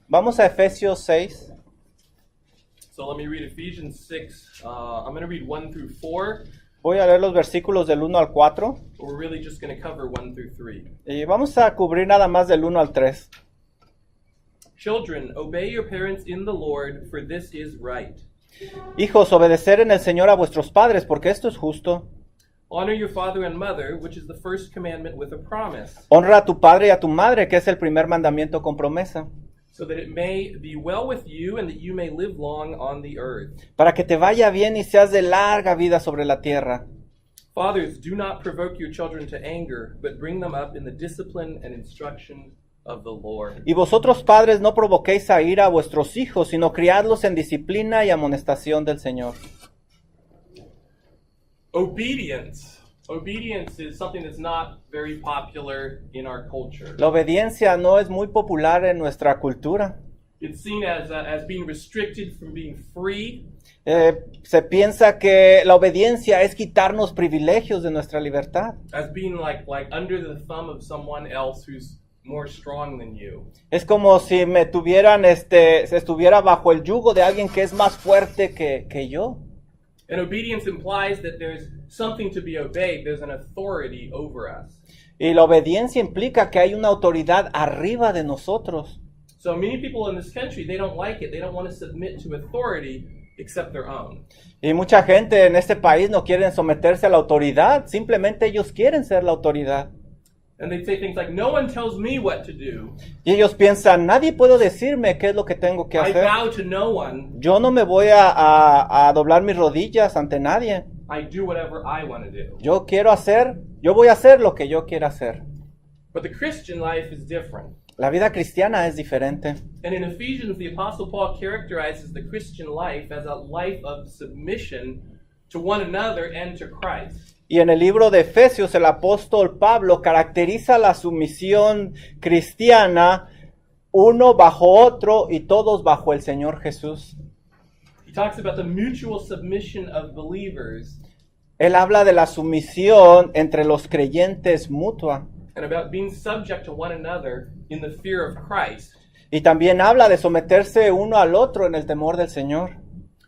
Vamos a Efesios 6. So let me read Ephesians 6. I'm going to read 1 through 4, Voy a leer los versículos del 1 al 4. but we're really just going to cover 1 through 3. Y vamos a cubrir nada más del 1 al 3. Children, obey your parents in the Lord, for this is right. Hijos, obedecer en el Señor a vuestros padres, porque esto es justo. Honor your father and mother, which is the first commandment with a promise, Honra a tu padre y a tu madre, que es el primer mandamiento con promesa, so that it may be well with you and that you may live long on the earth. para que te vaya bien y seas de larga vida sobre la tierra. Fathers, do not provoke your children to anger, but bring them up in the discipline and instruction of the Lord. Y vosotros padres no provoquéis a ira a vuestros hijos, sino criadlos en disciplina y amonestación del Señor. Obedience. Obedience is something that's not very popular in our culture. La obediencia no es muy popular en nuestra cultura. It's seen as being restricted from being free. Se piensa que la obediencia es quitarnos privilegios de nuestra libertad. As being like under the thumb of someone else who's more strong than you. Es como si me tuvieran, estuviera bajo el yugo de alguien que es más fuerte que yo. And obedience implies that there's something to be obeyed. There's an authority over us. Y la obediencia implica que hay una autoridad arriba de nosotros. So many people in this country, they don't like it. They don't want to submit to authority except their own. Y mucha gente en este país no quieren someterse a la autoridad, simplemente ellos quieren ser la autoridad. And they say things like, no one tells me what to do. Y ellos piensan, nadie puede decirme qué es lo que tengo que I hacer. bow to no one. Yo no me voy a doblar mis rodillas ante nadie. I do whatever I want to do. Yo voy a hacer lo que yo quiera hacer. But the Christian life is different. La vida cristiana es diferente. And in Ephesians, the Apostle Paul characterizes the Christian life as a life of submission to one another and to Christ. Y en el libro de Efesios, el apóstol Pablo caracteriza la sumisión cristiana, uno bajo otro y todos bajo el Señor Jesús. He talks about the mutual submission of believers Él habla de la sumisión entre los creyentes mutua. and about being subject to one another in the fear of Christ. Y también habla de someterse uno al otro en el temor del Señor.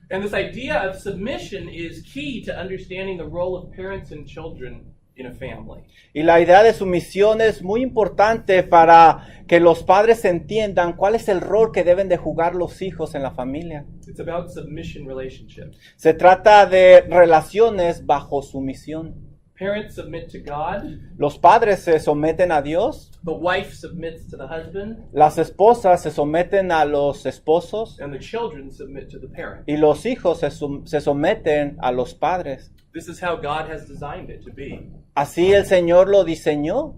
And this idea of submission is key to understanding the role of parents and children in a family. Y la idea de sumisión es muy importante para que los padres entiendan cuál es el rol que deben de jugar los hijos en la familia. It's about submission relationships. Se trata de relaciones bajo sumisión. Parents submit to God. Los padres se someten a Dios, The wife submits to the husband. las esposas se someten a los esposos And the children submit to the parent. y los hijos se someten a los padres. This is how God has designed it to be. Así el Señor lo diseñó.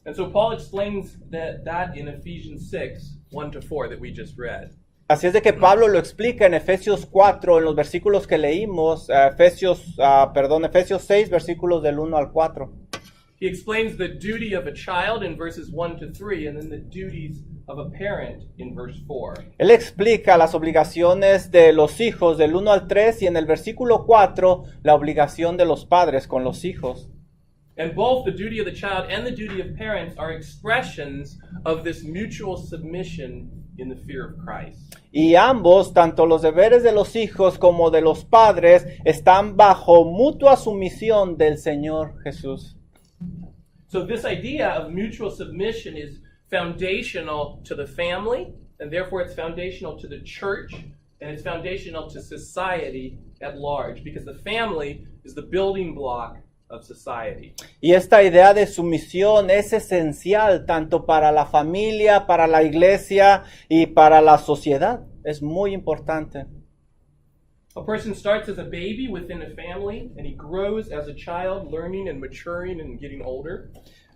And so Paul explains that in Ephesians 6, 1 to 4 that we just read. Así es de que Pablo lo explica en Efesios 4, en los versículos que leímos, Efesios 6, versículos del 1 al 4. He explains the duty of a child in verses 1 to 3 and then the duties of a parent in verse 4. Él explica las obligaciones de los hijos del 1 al 3 y en el versículo 4 la obligación de los padres con los hijos. And both the duty of the child and the duty of parents are expressions of this mutual submission in the fear of Christ. Y ambos, tanto los deberes de los hijos como de los padres, están bajo mutua sumisión del Señor Jesús. So this idea of mutual submission is foundational to the family, and therefore it's foundational to the church, and it's foundational to society at large, because the family is the building block of society. Y esta idea de sumisión es esencial tanto para la familia, para la iglesia y para la sociedad. Es muy importante. A person starts as a baby within a family, and he grows as a child, learning and maturing and getting older.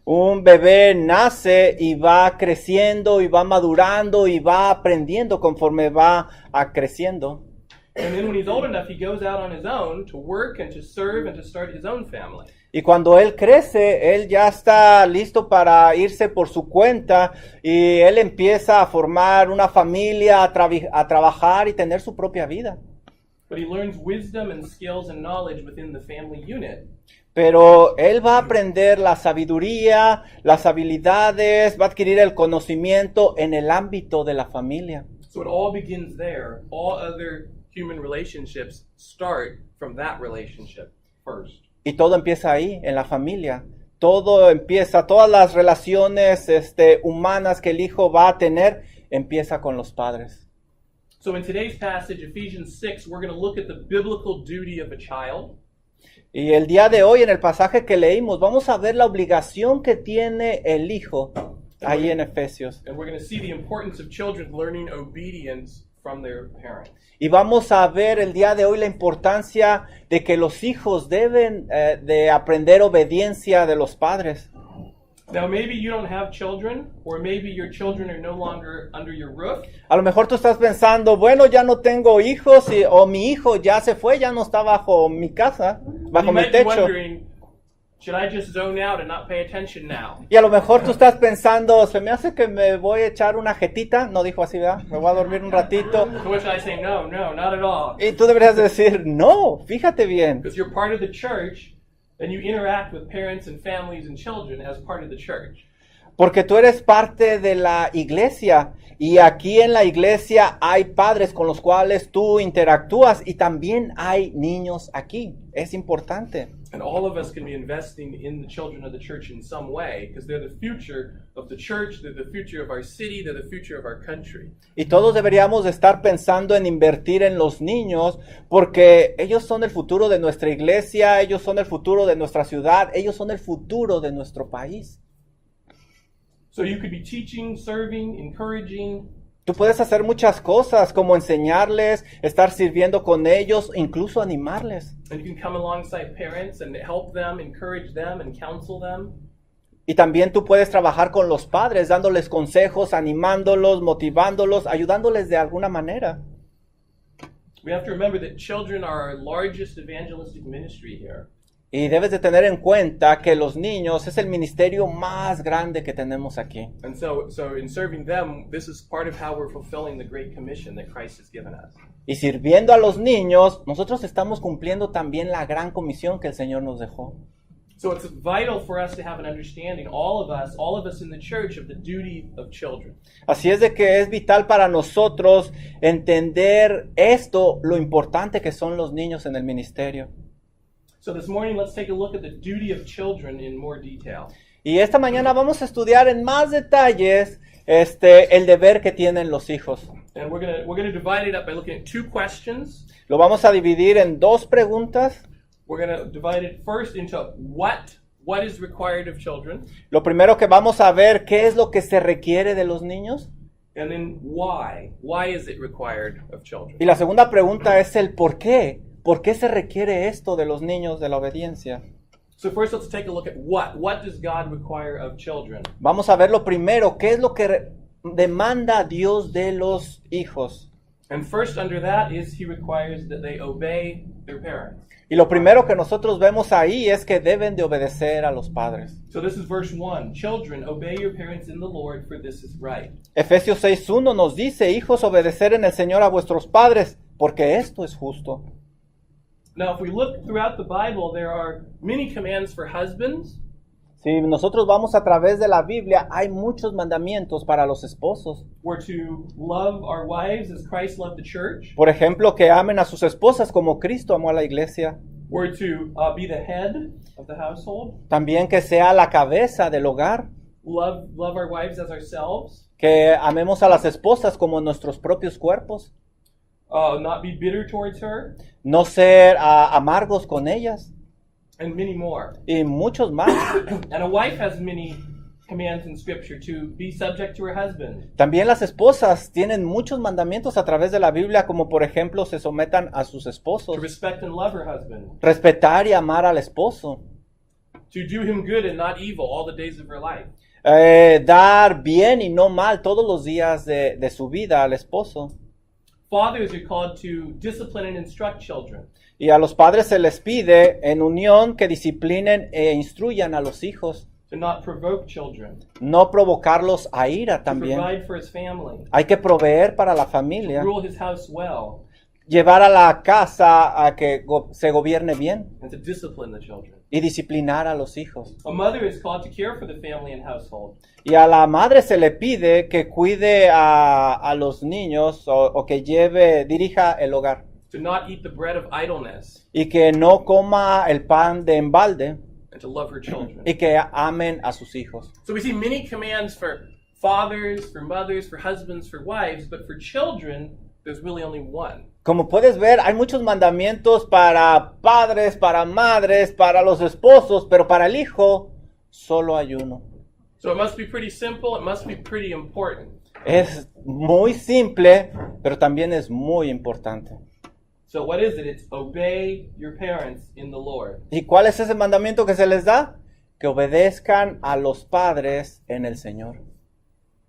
Un bebé nace y va creciendo y va madurando y va aprendiendo conforme va creciendo. And then when he's old enough, he goes out on his own to work and to serve and to start his own family. Y cuando él crece, él ya está listo para irse por su cuenta y él empieza a formar una familia, a trabajar y tener su propia vida. But he learns wisdom and skills and knowledge within the family unit. Pero él va a aprender la sabiduría, las habilidades, va a adquirir el conocimiento en el ámbito de la familia. So it all begins there. All other human relationships start from that relationship first. Y todo empieza ahí, en la familia. Todo empieza, todas las relaciones humanas que el hijo va a tener, empieza con los padres. So in today's passage, Ephesians 6, we're going to look at the biblical duty of a child. Y el día de hoy, en el pasaje que leímos, vamos a ver la obligación que tiene el hijo ahí en Efesios. And we're going to see the importance of children learning obedience from their parents. Y vamos a ver el día de hoy la importancia de que los hijos deben de aprender obediencia de los padres. Now, maybe you don't have children, or maybe your children are no longer under your roof. A lo mejor tú estás pensando, bueno, ya no tengo hijos, o mi hijo ya se fue, ya no está bajo mi casa, bajo You mi might be techo. wondering, should I just zone out and not pay attention now? Y a lo mejor tú estás pensando, se me hace que me voy a echar una jetita, no dijo así, ¿verdad? Me voy a dormir un ratito. To which I say, no, not at all. Y tú deberías decir, no, fíjate bien. Because you're part of the church, and you interact with parents and families and children as part of the church. Porque tú eres parte de la iglesia y aquí en la iglesia hay padres con los cuales tú interactúas y también hay niños aquí. Es importante. And all of us can be investing in the children of the church in some way, because they're the future of the church, they're the future of our city, they're the future of our country. Y todos deberíamos de estar pensando en invertir en los niños porque ellos son el futuro de nuestra iglesia, ellos son el futuro de nuestra ciudad, ellos son el futuro de nuestro país. So you could be teaching, serving, encouraging. Tú puedes hacer muchas cosas como enseñarles, estar sirviendo con ellos, incluso animarles. And you can come alongside parents and help them, encourage them, and counsel them. Y también tú puedes trabajar con los padres, dándoles consejos, animándolos, motivándolos, ayudándoles de alguna manera. We have to remember that children are our largest evangelistic ministry here. Y debes de tener en cuenta que los niños es el ministerio más grande que tenemos aquí. And so in serving them, this is part of how we're fulfilling the Great Commission that Christ has given us. Y sirviendo a los niños, nosotros estamos cumpliendo también la gran comisión que el Señor nos dejó. So it's vital for us to have an understanding, all of us in the church, of the duty of children. Así es de que es vital para nosotros entender esto, lo importante que son los niños en el ministerio. So this morning, let's take a look at the duty of children in more detail. Y esta mañana vamos a estudiar en más detalles el deber que tienen los hijos. And we're gonna divide it up by looking at two questions. Lo vamos a dividir en dos preguntas. We're gonna divide it first into what is required of children, Lo primero que vamos a ver, ¿qué es lo que se requiere de los niños? and then why. Why is it required of children? Y la segunda pregunta es el por qué. ¿Por qué se requiere esto de los niños de la obediencia? So first, let's take a look at what. What does God require of children? Vamos a ver lo primero, ¿qué es lo que demanda Dios de los hijos? And first under that is He requires that they obey their parents. Y lo primero que nosotros vemos ahí es que deben de obedecer a los padres. So this is verse 1. Children, obey your parents in the Lord, for this is right. Efesios 6:1 nos dice, hijos, obedecer en el Señor a vuestros padres, porque esto es justo. Now, if we look throughout the Bible, there are many commands for husbands. Si nosotros vamos a través de la Biblia, hay muchos mandamientos para los esposos. We're to love our wives as Christ loved the church. Por ejemplo, que amen a sus esposas como Cristo amó a la iglesia. We're to be the head of the household. También que sea la cabeza del hogar. Love our wives as ourselves. Que amemos a las esposas como nuestros propios cuerpos. Not be bitter towards her. No ser amargos con ellas. And many more. Y muchos más. And a wife has many commands in Scripture to be subject to her husband. También las esposas tienen muchos mandamientos a través de la Biblia, como por ejemplo se sometan a sus esposos. To respect and love her husband. Respetar y amar al esposo. To do him good and not evil all the days of her life. Dar bien y no mal todos los días de su vida al esposo. Fathers are called to discipline and instruct children. Y a los padres se les pide en unión que disciplinen e instruyan a los hijos. To not provoke children. No provocarlos a ira To también. provide for his family. Hay que proveer para la familia. Rule his house well. Llevar a la casa a que se gobierne bien. And to discipline the children. y disciplinar a los hijos. A mother is called to care for the family and household. Y a la madre se le pide que cuide a los niños o que dirija el hogar. To not eat the bread of idleness Y que no coma el pan de embalde and to love her children. y que amen a sus hijos. So we see many commands for fathers, for mothers, for husbands, for wives, but for children, there's really only one. Como puedes ver, hay muchos mandamientos para padres, para madres, para los esposos, pero para el hijo solo hay uno. So it must be pretty simple, it must be pretty important. Es muy simple, pero también es muy importante. So what is it? It's obey your parents in the Lord. ¿Y cuál es ese mandamiento que se les da? Que obedezcan a los padres en el Señor.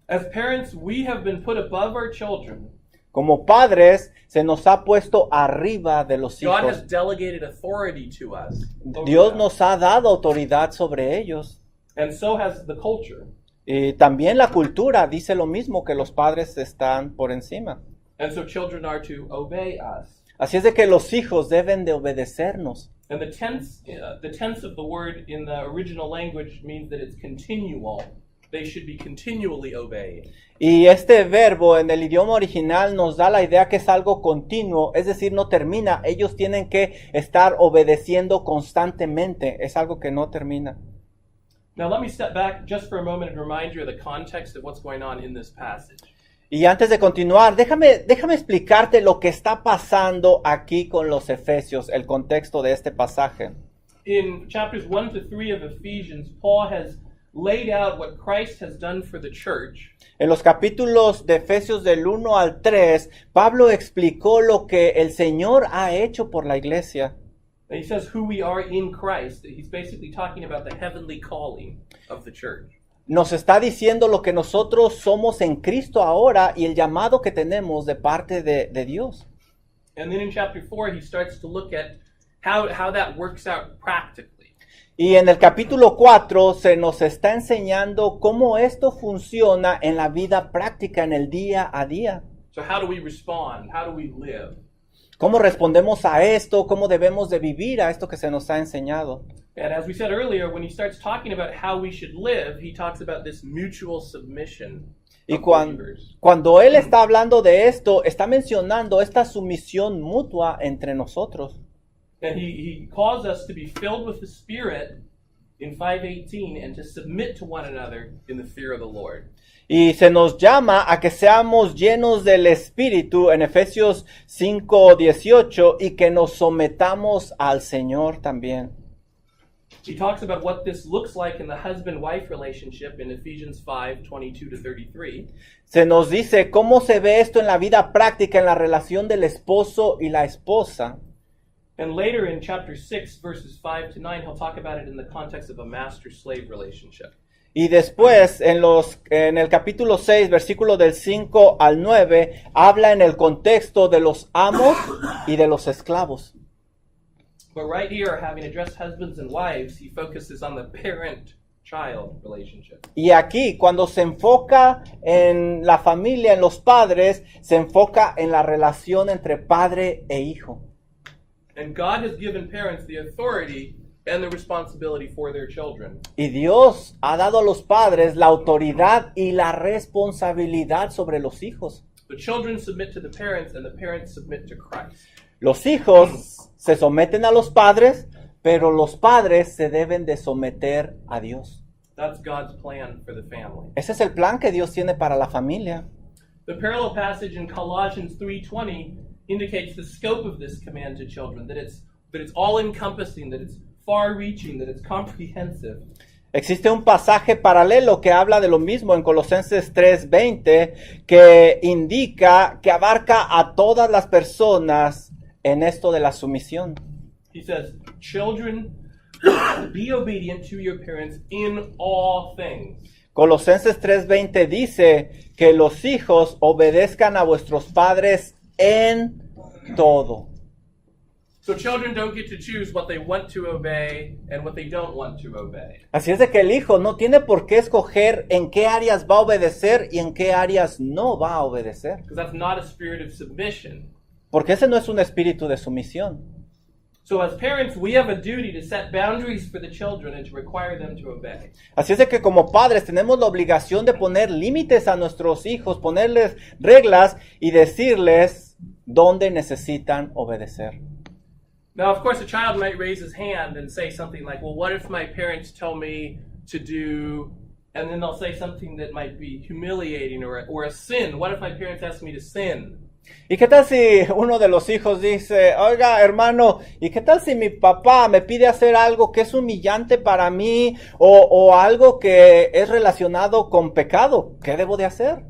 As parents, we have been put above our children. Como padres, se nos ha puesto arriba de los God hijos. has delegated authority to us. over Dios them. nos ha dado autoridad sobre ellos. And so has the culture. Y también la cultura dice lo mismo, que los padres están por encima. And so children are to obey us. Así es de que los hijos deben de obedecernos. And the tense of the word in the original language means that it's continual. They should be continually obeying. Y este verbo en el idioma original nos da la idea que es algo continuo, es decir, no termina. Ellos tienen que estar obedeciendo constantemente, es algo que no termina. Now let me step back just for a moment and remind you of the context of what's going on in this passage. Y antes de continuar, déjame explicarte lo que está pasando aquí con los Efesios, el contexto de este pasaje. In chapters 1 to 3 of Ephesians, Paul has laid out what Christ has done for the church. En los capítulos de Efesios del 1 al 3, Pablo explicó lo que el Señor ha hecho por la iglesia. And he says who we are in Christ. He's basically talking about the heavenly calling of the church. Nos está diciendo lo que nosotros somos en Cristo ahora y el llamado que tenemos de parte de Dios. And then in chapter 4, he starts to look at how that works out practically. Y en el capítulo 4 se nos está enseñando cómo esto funciona en la vida práctica, en el día a día. So how do we respond? How do we live? ¿Cómo respondemos a esto? ¿Cómo debemos de vivir a esto que se nos ha enseñado? And as we said earlier, when he starts talking about how we should live, he talks about this mutual submission Y of believers. cuando él está hablando de esto, está mencionando esta sumisión mutua entre nosotros. And he calls us to be filled with the Spirit in 5:18 and to submit to one another in the fear of the Lord. Y se nos llama a que seamos llenos del Espíritu en Efesios 5:18 y que nos sometamos al Señor también. He talks about what this looks like in the husband-wife relationship in Ephesians 5:22 to 33. Se nos dice cómo se ve esto en la vida práctica, en la relación del esposo y la esposa. And later in chapter 6, verses 5 to 9, he'll talk about it in the context of a master-slave relationship. Y después, en el capítulo 6, versículo del 5 al 9, habla en el contexto de los amos y de los esclavos. But right here, having addressed husbands and wives, he focuses on the parent-child relationship. Y aquí, cuando se enfoca en la familia, en los padres, se enfoca en la relación entre padre e hijo. And God has given parents the authority and the responsibility for their children. Y Dios ha dado a los padres la autoridad y la responsabilidad sobre los hijos. The children submit to the parents, and the parents submit to Christ. Los hijos se someten a los padres, pero los padres se deben de someter a Dios. That's God's plan for the family. Ese es el plan que Dios tiene para la familia. The parallel passage in Colossians 3:20 indicates the scope of this command to children, that it's all-encompassing, that it's far-reaching, that it's comprehensive. Existe un pasaje paralelo que habla de lo mismo en Colosenses 3:20, que indica que abarca a todas las personas en esto de la sumisión. He says, children, be obedient to your parents in all things. Colosenses 3:20 dice que los hijos obedezcan a vuestros padres en todo. So children don't get to choose what they want to obey and what they don't want to obey. Así es de que el hijo no tiene por qué escoger en qué áreas va a obedecer y en qué áreas no va a obedecer. Because that's not a spirit of submission. Porque ese no es un espíritu de sumisión. So as parents, we have a duty to set boundaries for the children and to require them to obey. Así es de que como padres tenemos la obligación de poner límites a nuestros hijos, ponerles reglas y decirles dónde necesitan obedecer. Now, of course, a child might raise his hand and say something like, well, what if my parents tell me to do, and then they'll say something that might be humiliating or a sin. What if my parents ask me to sin? ¿Y qué tal si uno de los hijos dice, oiga, hermano, ¿y qué tal si mi papá me pide hacer algo que es humillante para mí o algo que es relacionado con pecado? ¿Qué debo de hacer?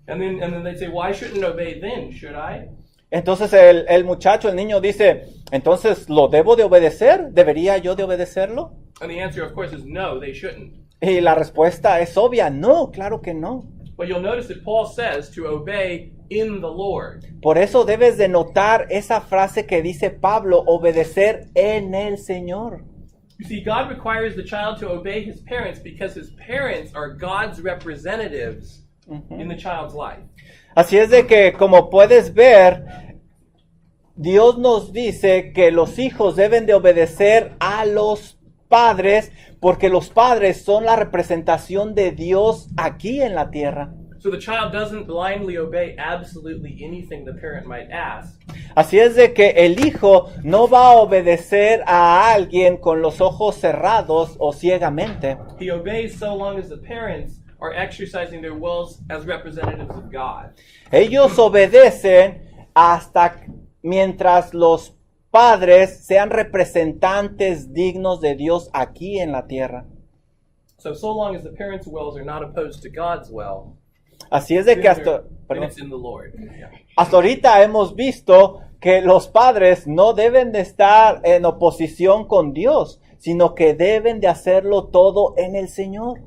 And then they say, well, I shouldn't obey then, should I? Entonces el muchacho, el niño dice, entonces, ¿lo debo de obedecer? ¿Debería yo de obedecerlo? And the answer, of course, is no, they shouldn't. Y la respuesta es obvia, no, claro que no. But you'll notice that Paul says to obey in the Lord. Por eso debes de notar esa frase que dice Pablo, obedecer en el Señor. You see, God requires the child to obey his parents because his parents are God's representatives in the child's life. Así es de que, como puedes ver, Dios nos dice que los hijos deben de obedecer a los padres porque los padres son la representación de Dios aquí en la tierra. So the child doesn't blindly obey absolutely anything the parent might ask. Así es de que el hijo no va a obedecer a alguien con los ojos cerrados o ciegamente. He obeys so long as the parents are exercising their wills as representatives of God. Ellos obedecen hasta mientras los padres sean representantes dignos de Dios aquí en la tierra. So long as the parents' wills are not opposed to God's will, Así es de que hasta, then it's in the Lord. Yeah. hasta ahorita hemos visto que los padres no deben de estar en oposición con Dios, sino que deben de hacerlo todo en el Señor.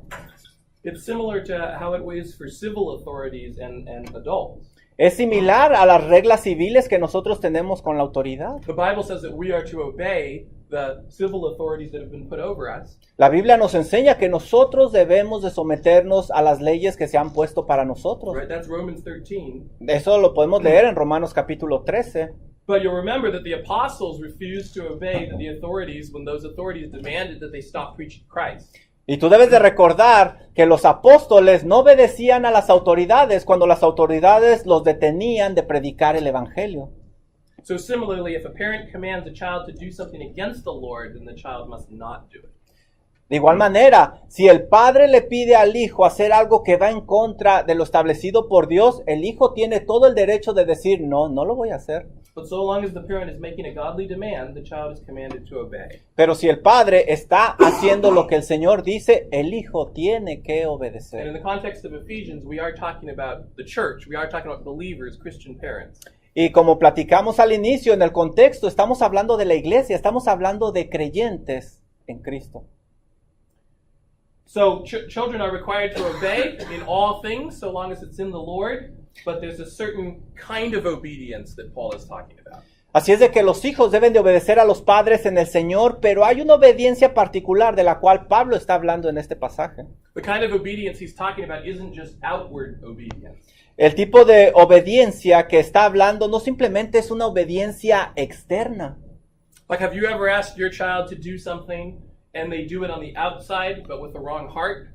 It's similar to how it is for civil authorities and adults. Es similar a las reglas civiles que nosotros tenemos con la autoridad. The Bible says that we are to obey the civil authorities that have been put over us. La Biblia nos enseña que nosotros debemos de someternos a las leyes que se han puesto para nosotros. Right? That's Romans 13. Eso lo podemos leer en Romanos capítulo 13. But you'll remember that the apostles refused to obey the authorities when those authorities demanded that they stop preaching Christ. Y tú debes de recordar que los apóstoles no obedecían a las autoridades cuando las autoridades los detenían de predicar el evangelio. So similarly, if a parent commands a child to do something against the Lord, then the child must not do it. De igual manera, si el padre le pide al hijo hacer algo que va en contra de lo establecido por Dios, el hijo tiene todo el derecho de decir, no, no lo voy a hacer. But so long as the parent is making a godly demand, the child is commanded to obey. Pero si el padre está haciendo lo que el Señor dice, el hijo tiene que And in obedecer. the context of Ephesians, we are talking about the church. We are talking about believers, Christian parents. Y como platicamos al inicio en el contexto, estamos hablando de la iglesia, estamos hablando de creyentes en Cristo. So children are required to obey in all things, so long as it's in the Lord. But there's a certain kind of obedience that Paul is talking about. Así es de que los hijos deben de obedecer a los padres en el Señor, pero hay una obediencia particular de la cual Pablo está hablando en este pasaje. The kind of obedience he's talking about isn't just outward obedience. El tipo de obediencia que está hablando no simplemente es una obediencia externa. Like, have you ever asked your child to do something and they do it on the outside but with the wrong heart?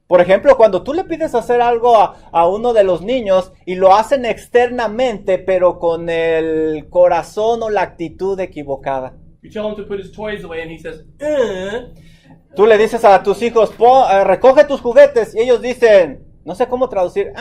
Por ejemplo, cuando tú le pides hacer algo a uno de los niños y lo hacen externamente, pero con el corazón o la actitud equivocada. You tell him to put his toys away and he says, Tú le dices a tus hijos, recoge tus juguetes, y ellos dicen, no sé cómo traducir,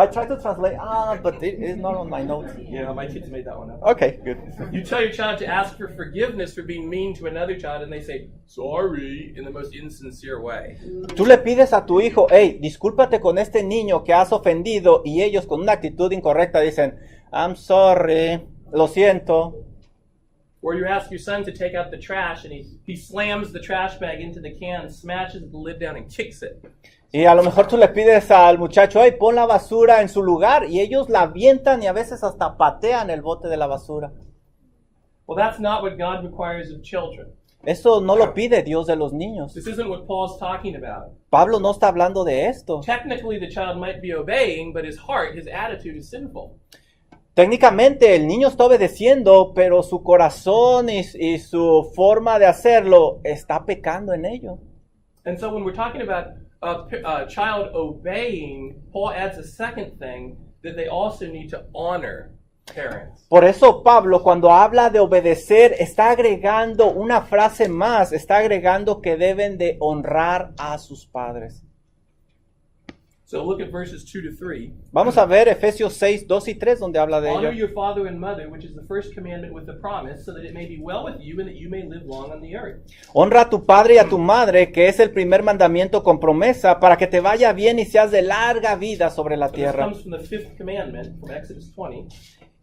I try to translate, but it's not on my notes. Yeah, my kids made that one up. Okay, good. You tell your child to ask for forgiveness for being mean to another child and they say, sorry, in the most insincere way. Tú le pides a tu hijo, hey, discúlpate con este niño que has ofendido, y ellos con una actitud incorrecta dicen, I'm sorry, lo siento. Or you ask your son to take out the trash and he slams the trash bag into the can, smashes the lid down and kicks it. Y a lo mejor tú le pides al muchacho, hey, pon la basura en su lugar, y ellos la avientan y a veces hasta patean el bote de la basura. Well, that's not what God requires of children. Eso no lo pide Dios de los niños. This isn't what Paul's talking about. Pablo no está hablando de esto. Technically, the child might be obeying, but his heart, his attitude is sinful. Técnicamente el niño está obedeciendo, pero su corazón y su forma de hacerlo está pecando en ello. And so when we're talking about a child obeying, Paul adds a second thing, that they also need to honor parents. Por eso Pablo, cuando habla de obedecer, está agregando una frase más, está agregando que deben de honrar a sus padres. So look at verses 2 to 3. Vamos a ver Efesios 6, 2 y 3, donde habla de Honor ello. your father and mother, which is the first commandment with the promise, so that it may be well with you and that you may live long on the earth. Honra a tu padre y a tu madre, que es el primer mandamiento con promesa, para que te vaya bien y seas de larga vida sobre la So this tierra. comes from the fifth commandment, from Exodus 20.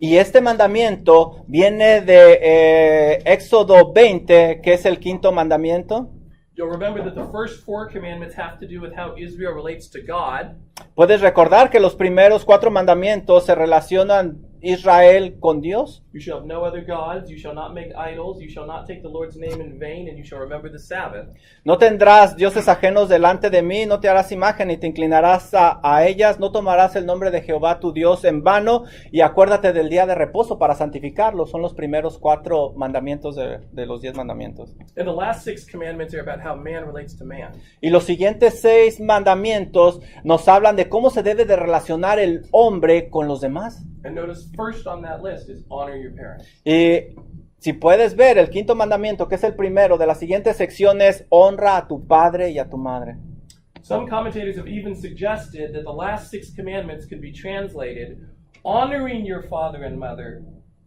Y este mandamiento viene de Éxodo 20, que es el quinto mandamiento. You'll remember that the first four commandments have to do with how Israel relates to God. Puedes recordar que los primeros 4 mandamientos se relacionan Israel con Dios. You shall have no other gods, you shall not make idols, you shall not take the Lord's name in vain, and you shall remember the Sabbath. No tendrás dioses ajenos delante de mí, no te harás imagen ni te inclinarás a ellas, no tomarás el nombre de Jehová tu Dios en vano, y acuérdate del día de reposo para santificarlo. Son los primeros 4 mandamientos de los 10 mandamientos. And the last 6 commandments are about how man relates to man. Y los siguientes 6 mandamientos nos hablan de cómo se debe de relacionar el hombre con los demás. And notice first on that list is honor your parents. Y si puedes ver el quinto mandamiento, que es el primero de las siguientes secciones, honra a tu padre y a tu madre. Some commentators have even suggested that the last 6 commandments could be translated honoring your father and mother,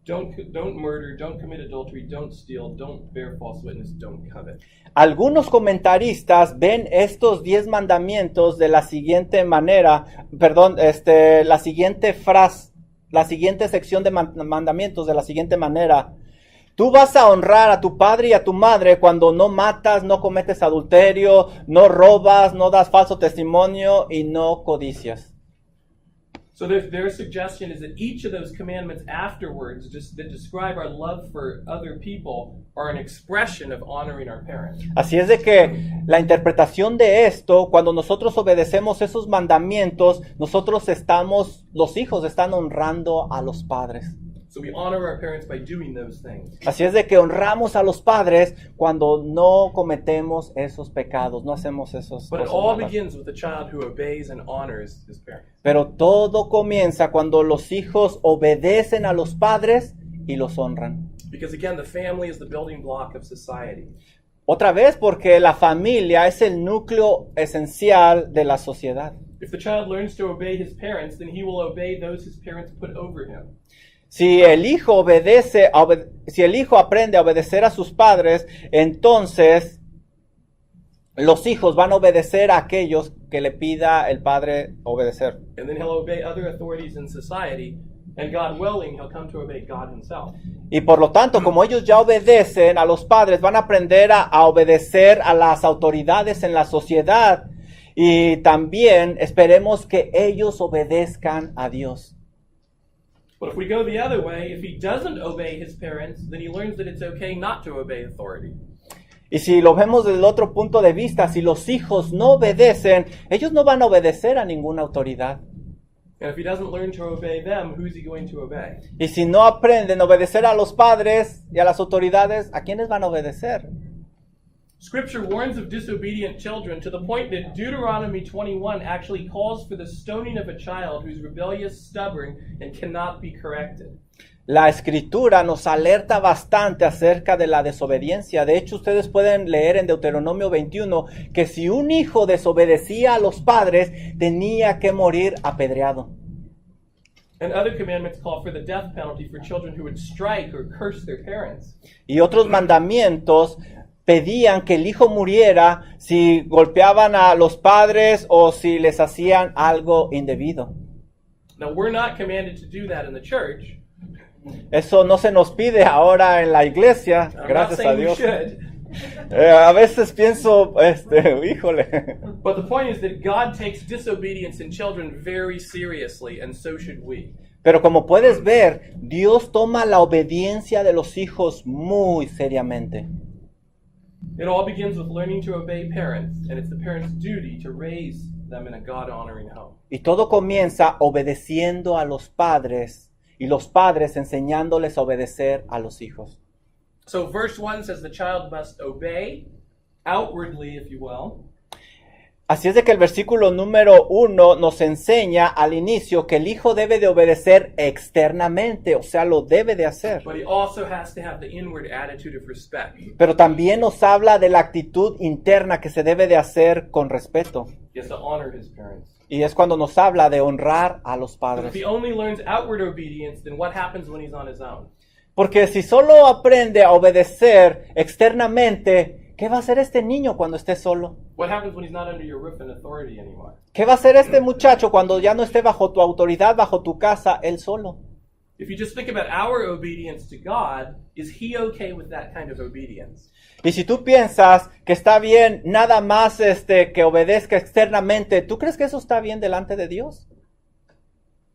don't murder, don't commit adultery, don't steal, don't bear false witness, don't covet. Algunos comentaristas ven estos 10 mandamientos de la siguiente manera, la siguiente frase, la siguiente sección de mandamientos de la siguiente manera. Tú vas a honrar a tu padre y a tu madre cuando no matas, no cometes adulterio, no robas, no das falso testimonio y no codicias. So their suggestion is that each of those commandments afterwards, that describe our love for other people, are an expression of honoring our parents. Así es de que la interpretación de esto, cuando nosotros obedecemos esos mandamientos, los hijos están honrando a los padres. So we honor our parents by doing those things. Así es de que honramos a los padres cuando no cometemos esos pecados, no hacemos esos But it cosas all malas. begins with a child who obeys and honors his parents. Pero todo comienza cuando los hijos obedecen a los padres y los honran. Because again, the family is the building block of society. Otra vez porque la familia es el núcleo esencial de la sociedad. If the child learns to obey his parents, then he will obey those his parents put over him. Si el hijo si el hijo aprende a obedecer a sus padres, entonces los hijos van a obedecer a aquellos que le pida el padre obedecer. And then he'll obey other authorities in society, and God willing, he'll come to obey God himself. Y por lo tanto, como ellos ya obedecen a los padres, van a aprender a obedecer a las autoridades en la sociedad. Y también esperemos que ellos obedezcan a Dios. But if we go the other way, if he doesn't obey his parents, then he learns that it's okay not to obey authority. Y si lo vemos desde el otro punto de vista, si los hijos no obedecen, ellos no van a obedecer a ninguna autoridad. And if he doesn't learn to obey them, who's he going to obey? Y si no aprenden a obedecer a los padres y a las autoridades, ¿a quiénes van a obedecer? Scripture warns of disobedient children to the point that Deuteronomy 21 actually calls for the stoning of a child who's rebellious, stubborn, and cannot be corrected. La escritura nos alerta bastante acerca de la desobediencia. De hecho, ustedes pueden leer en Deuteronomio 21 que si un hijo desobedecía a los padres, tenía que morir apedreado. And other commandments call for the death penalty for children who would strike or curse their parents. Y otros mandamientos pedían que el hijo muriera si golpeaban a los padres o si les hacían algo indebido. Now, we're not commanded to do that in the church. Eso no se nos pide ahora en la iglesia, I'm not gracias a saying we Dios. should. A veces pienso, híjole. But the point is that God takes disobedience in children very seriously, and so should we. Pero como puedes ver, Dios toma la obediencia de los hijos muy seriamente. It all begins with learning to obey parents, and it's the parents' duty to raise them in a God-honoring home. Y todo comienza obedeciendo a los padres y los padres enseñándoles a obedecer a los hijos. So verse 1 says the child must obey outwardly, if you will. Así es de que el versículo número 1 nos enseña al inicio que el hijo debe de obedecer externamente, o sea, lo debe de hacer. But he also has to have the inward attitude of respect. Pero también nos habla de la actitud interna que se debe de hacer con respeto. He has to honor his parents. Y es cuando nos habla de honrar a los But if padres. he only learns outward obedience, then what happens when he's on his own? Porque si solo aprende a obedecer externamente, ¿qué va a hacer este niño cuando esté solo? What happens when he's not under your roof and authority anymore? ¿Qué va a hacer este muchacho cuando ya no esté bajo tu autoridad, bajo tu casa, él solo? If you just think about our obedience to God, is he okay with that kind of obedience? Y si tú piensas que está bien nada más que obedezca externamente, ¿tú crees que eso está bien delante de Dios?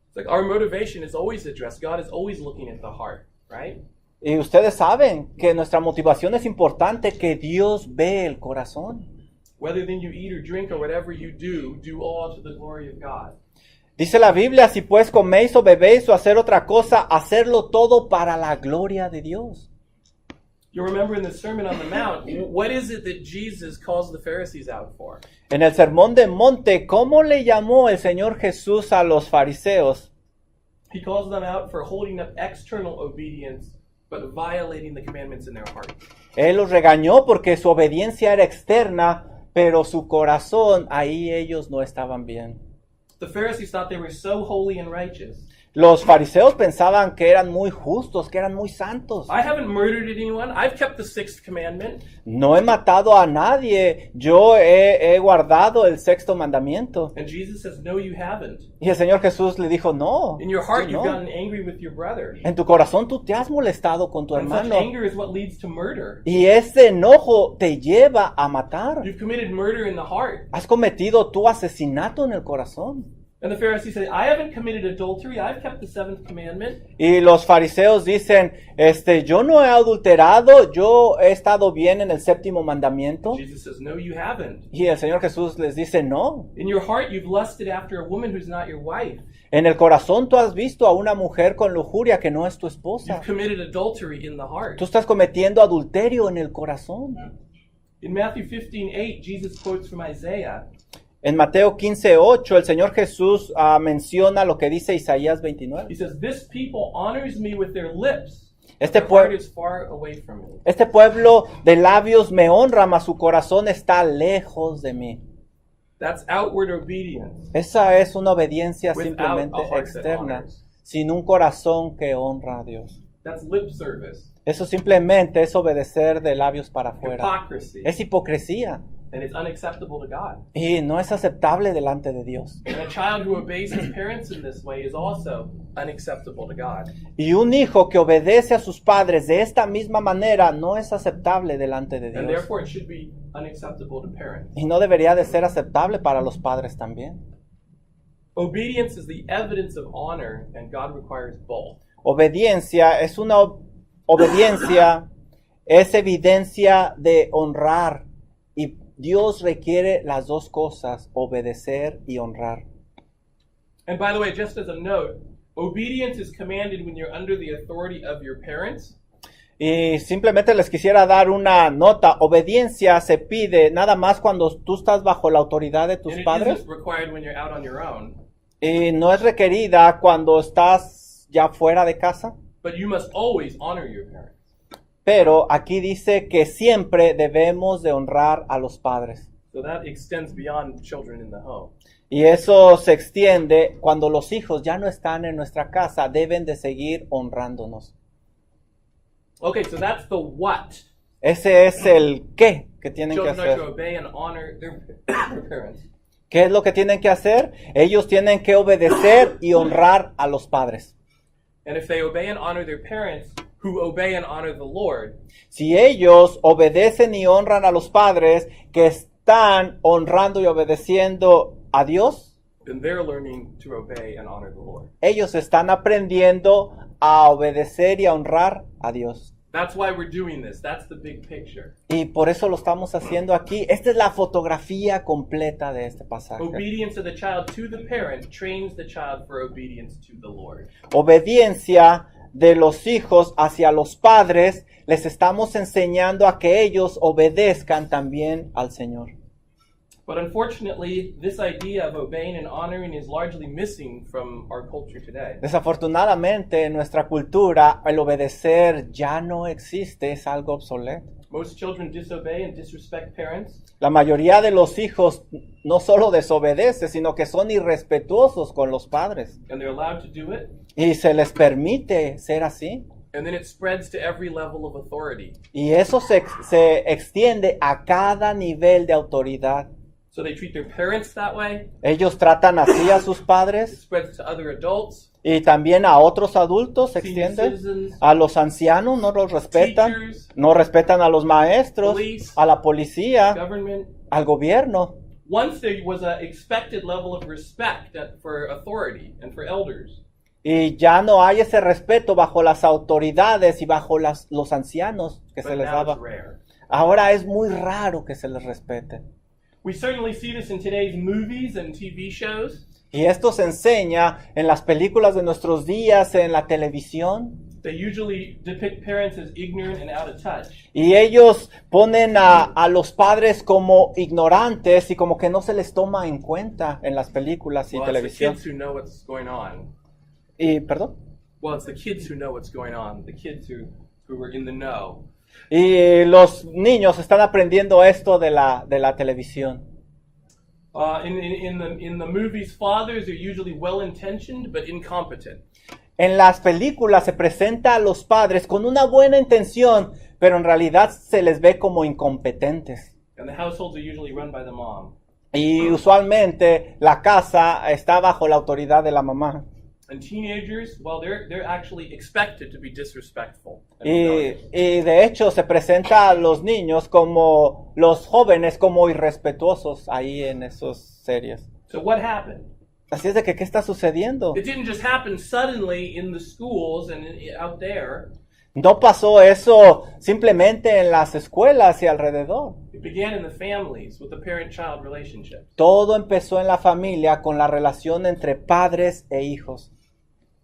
It's like our motivation is always addressed. God is always looking at the heart, right? Y ustedes saben que nuestra motivación es importante, que Dios ve el corazón. Whether then you eat or drink or whatever you do all to the glory of God. Dice la Biblia, si pues coméis o bebéis o hacer otra cosa, hacerlo todo para la gloria de Dios. You remember in the Sermon on the Mount, what is it that Jesus calls the Pharisees out for? En el Sermón del Monte, ¿cómo le llamó el Señor Jesús a los fariseos? He calls them out for holding up external obedience, but violating the commandments in their heart. Él los regañó porque su obediencia era externa, pero su corazón, ahí ellos no estaban bien. The Pharisees thought they were so holy and righteous. Los fariseos pensaban que eran muy justos, que eran muy santos. I haven't murdered anyone. I've kept the sixth commandment. No he matado a nadie, yo he guardado el sexto mandamiento. And Jesus says, no, you haven't. Y el Señor Jesús le dijo, no, In your heart, tú you've no. gotten angry with your brother. En tu corazón tú te has molestado con tu And such hermano. anger is what leads to murder. Y ese enojo te lleva a matar. You've committed murder in the heart. Has cometido tu asesinato en el corazón. And the Pharisees say, I haven't committed adultery. I've kept the seventh commandment. Y los fariseos dicen, yo no he adulterado, yo he estado bien en el séptimo mandamiento. Jesus says, no, you haven't. Y el Señor Jesús les dice, no. In your heart, you've lusted after a woman who's not your wife. En el corazón tú has visto a una mujer con lujuria que no es tu esposa. You've committed adultery in the heart. Tú estás cometiendo adulterio en el corazón. In Matthew 15:8, Jesus quotes from Isaiah. En Mateo 15:8, el Señor Jesús menciona lo que dice Isaías 29. He says, this people honors me with their lips. Este Their heart pueblo, is far away from me. este pueblo de labios me honra, mas su corazón está lejos de mí. That's outward obedience. Esa es una obediencia Without simplemente a heart that externa, honors. sin un corazón que honra a Dios. That's lip service. Eso simplemente es obedecer de labios para afuera. Hypocrisy. Es hipocresía And it's unacceptable to God. y no es aceptable delante de Dios. And a child who obeys his parents in this way is also unacceptable to God. Y un hijo que obedece a sus padres de esta misma manera no es aceptable delante de And Dios. therefore it should be unacceptable to parents. Y no debería de ser aceptable para los padres también. Obedience is the evidence of honor, and God requires both. Obediencia es una obediencia, es evidencia de honrar. Y Dios requiere las dos cosas, obedecer y honrar. And by the way, just as a note, obedience is commanded when you're under the authority of your parents. Y simplemente les quisiera dar una nota. Obediencia se pide nada más cuando tú estás bajo la autoridad de tus And it padres. isn't required when you're out on your own. Y no es requerida cuando estás ya fuera de casa. But you must always honor your parents. Pero aquí dice que siempre debemos de honrar a los padres. So that extends beyond children in the home. Y eso se extiende cuando los hijos ya no están en nuestra casa, deben de seguir honrándonos. Okay, so that's the what. Ese es el qué que tienen que Children are to hacer. obey and honor their parents. ¿Qué es lo que tienen que hacer? Ellos tienen que obedecer y honrar a los padres. And if they obey and honor their parents, who obey and honor the Lord, Si ellos obedecen y honran a los padres que están honrando y obedeciendo a Dios, then they're learning to obey and honor the Lord. ellos están aprendiendo a obedecer y a honrar a Dios. That's why we're doing this. That's the big picture. Y por eso lo estamos haciendo aquí. Esta es la fotografía completa de este pasaje. Obedience of the child to the parent trains the child for obedience to the Lord. Obediencia de los hijos hacia los padres, les estamos enseñando a que ellos obedezcan también al Señor. But unfortunately, this idea of obeying and honoring is largely missing from our culture today. Desafortunadamente, en nuestra cultura, el obedecer ya no existe, es algo obsoleto. Most children disobey and disrespect parents. La mayoría de los hijos no solo desobedecen, sino que son irrespetuosos con los padres. And they're allowed to do it. Y se les permite ser así. And then it spreads to every level of authority. Y eso se extiende a cada nivel de autoridad. So they treat their parents that way. Ellos tratan así a sus It padres spreads to other adults, y también a otros adultos se senior extiende. citizens, A los ancianos no los respetan, teachers, no respetan a los maestros, police, a la policía, government. al gobierno. Once there was an expected level of respect for authority and for elders. Y ya no hay ese respeto bajo las autoridades y bajo los ancianos que se But les now daba. it's rare. Ahora es muy raro que se les respete. We certainly see this in today's movies and TV shows. Y esto se enseña en las películas de nuestros días, en la televisión. They usually depict parents as ignorant and out of touch. Y ellos ponen a los padres como ignorantes y como que no se les toma en cuenta en las películas y Well, it's the televisión. kids who know what's going on. Y, perdón. Well, it's the kids who know what's going on. The kids who are in the know. Y los niños están aprendiendo esto de la televisión. In the movies, fathers are usually well-intentioned but incompetent. En las películas se presenta a los padres con una buena intención, pero en realidad se les ve como incompetentes. And the households are usually run by the mom. Y usualmente la casa está bajo la autoridad de la mamá. And teenagers, well, they're actually expected to be disrespectful. and Y rebellious. de hecho se presenta a los niños como los jóvenes como irrespetuosos ahí en esas series. So what happened? Así es de que, ¿qué está sucediendo? It didn't just happen suddenly in the schools and out there. No pasó eso simplemente en las escuelas y alrededor. It began in the families with the parent-child relationship. Todo empezó en la familia con la relación entre padres e hijos.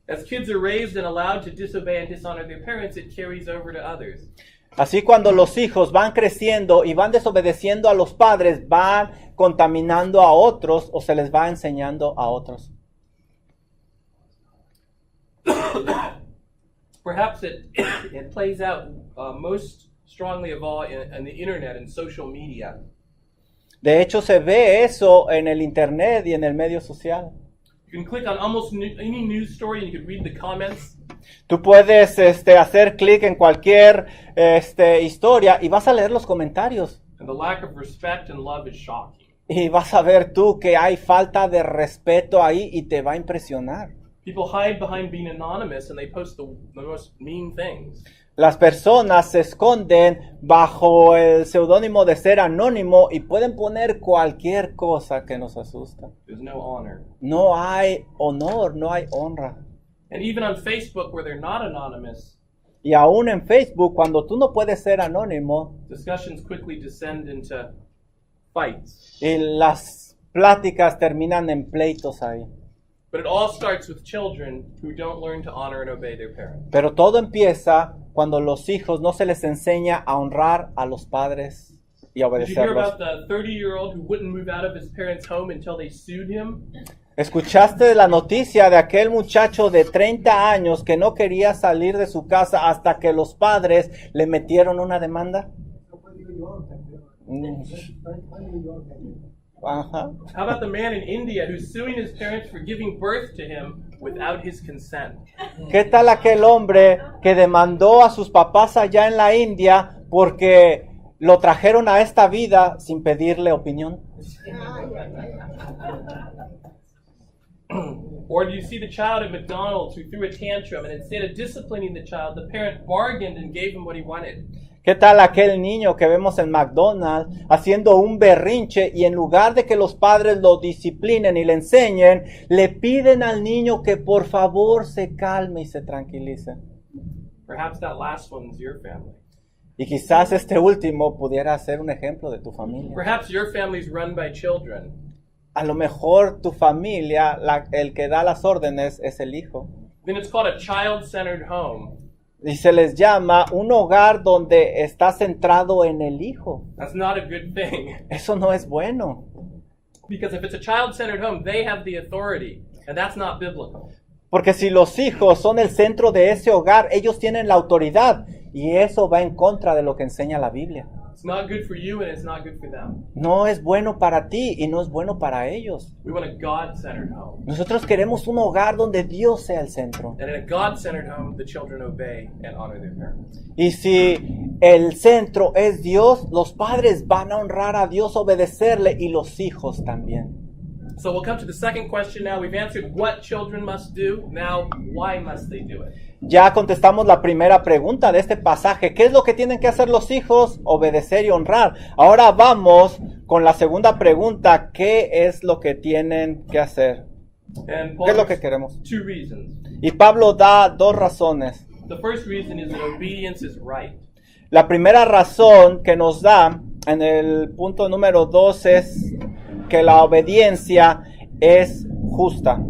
As kids are raised and allowed to disobey and dishonor their parents, it carries over to others. Así cuando los hijos van creciendo y van desobedeciendo a los padres, van contaminando a otros o se les va enseñando a otros. Perhaps it plays out most strongly of all in the internet and social media. De hecho, se ve eso en el internet y en el medio social. You can click on almost any news story and you can read the comments. Tú puedes hacer clic en cualquier historia y vas a leer los comentarios. And the lack of respect and love is shocking. Y vas a ver tú que hay falta de respeto ahí y te va a impresionar. People hide behind being anonymous and they post the most mean things. Las personas se esconden bajo el seudónimo de ser anónimo y pueden poner cualquier cosa que nos asusta. There's no honor. No hay honor, no hay honra. And even on Facebook where they're not anonymous, Y aún en Facebook, cuando tú no puedes ser anónimo, discussions quickly descend into fights. y las pláticas terminan en pleitos ahí. But it all starts with children who don't learn to honor and obey their parents. Pero todo empieza cuando los hijos no se les enseña a honrar a los padres y a Did you hear obedecerlos. about the 30-year-old who wouldn't move out of his parents' home until they sued him? ¿Escuchaste la noticia de aquel muchacho de 30 años que no quería salir de su casa hasta que los padres le metieron una demanda? Ajá. How about the man in India who's suing his parents for giving birth to him without his consent? ¿Qué tal aquel hombre que demandó a sus papás allá en la India porque lo trajeron a esta vida sin pedirle opinión? Or do you see the child at McDonald's who threw a tantrum and instead of disciplining the child, the parent bargained and gave him what he wanted? ¿Qué tal aquel niño que vemos en McDonald's haciendo un berrinche y en lugar de que los padres lo disciplinen y le enseñen, le piden al niño que por favor se calme y se tranquilice? Perhaps that last one's your family. Y quizás este último pudiera ser un ejemplo de tu familia. Perhaps your family's run by children. A lo mejor tu familia, el que da las órdenes es el hijo. Then it's called a child-centered home. Y se les llama un hogar donde está centrado en el hijo. That's not a good thing. Eso no es bueno. Because if it's a child-centered home, they have the authority. And that's not biblical. Porque si los hijos son el centro de ese hogar, ellos tienen la autoridad. Y eso va en contra de lo que enseña la Biblia. It's not good for you and it's not good for them. No es bueno para ti y no es bueno para ellos. We want a God-centered home. Nosotros queremos un hogar donde Dios sea el centro. And in a God-centered home, the children obey and honor their parents. Y si el centro es Dios, los padres van a honrar a Dios, obedecerle, y los hijos también. So we'll come to the second question now. We've answered what children must do. Now, why must they do it? Ya contestamos la primera pregunta de este pasaje. ¿Qué es lo que tienen que hacer los hijos? Obedecer y honrar. Ahora vamos con la segunda pregunta. ¿Qué es lo que tienen que hacer? And ¿Qué es lo que gives queremos? two reasons. Y Pablo da dos razones. The first reason is that obedience is right. La primera razón que nos da en el punto número 2 es que la obediencia es justa.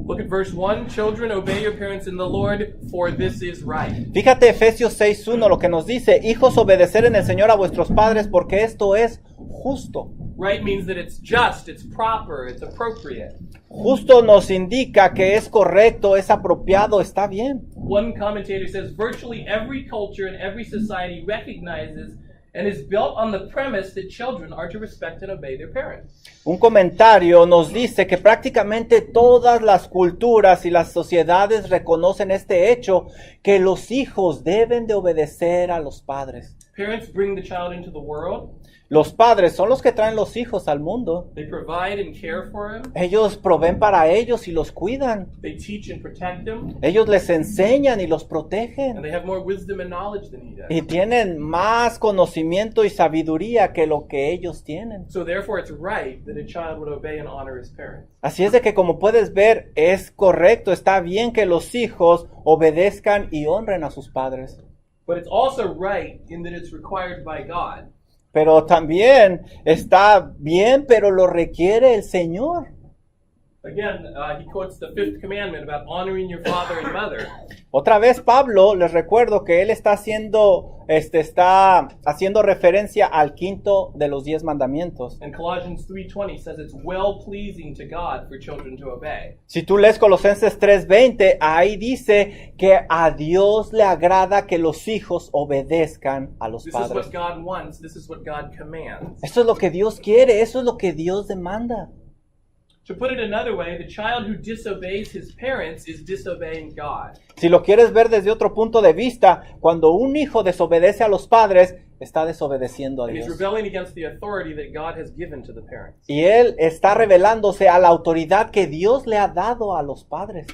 Look at verse 1. Children, obey your parents in the Lord, for this is right. Fíjate Efesios 6:1 lo que nos dice: hijos, obedecer en el Señor a vuestros padres, porque esto es justo. Right means that it's just, it's proper, it's appropriate. Justo nos indica que es correcto, es apropiado, está bien. One commentator says virtually every culture and every society recognizes and is built on the premise that children are to respect and obey their parents. Un comentario nos dice que prácticamente todas las culturas y las sociedades reconocen este hecho, que los hijos deben de obedecer a los padres. Parents bring the child into the world. Los padres son los que traen los hijos al mundo. They provide and care for him. Ellos proveen para ellos y los cuidan. They teach and protect him. Ellos les enseñan y los And protegen. they have more wisdom and knowledge than he does. Y tienen más conocimiento y sabiduría que lo que ellos tienen. So therefore it's right that a child would obey and honor his parents. Así es de que, como puedes ver, es correcto, está bien que los hijos obedezcan y honren a sus padres. But it's also right in that it's required by God. Pero también está bien, pero lo requiere el Señor. Again, he quotes the fifth commandment about honoring your father and mother. Otra vez Pablo, les recuerdo que él está haciendo referencia al quinto de los 10 mandamientos. And Colossians 3:20 says it's well pleasing to God for children to obey. Si tú lees Colosenses 3:20, ahí dice que a Dios le agrada que los hijos obedezcan a los This is padres. what God wants. This is what God commands. Eso es lo que Dios quiere, eso es lo que Dios demanda. To put it another way, the child who disobeys his parents is disobeying God. Si lo quieres ver desde otro punto de vista, cuando un hijo desobedece a los padres, está desobedeciendo a And he's Dios. rebelling against the authority that God has given to the parents. Y él está revelándose a la autoridad que Dios le ha dado a los padres.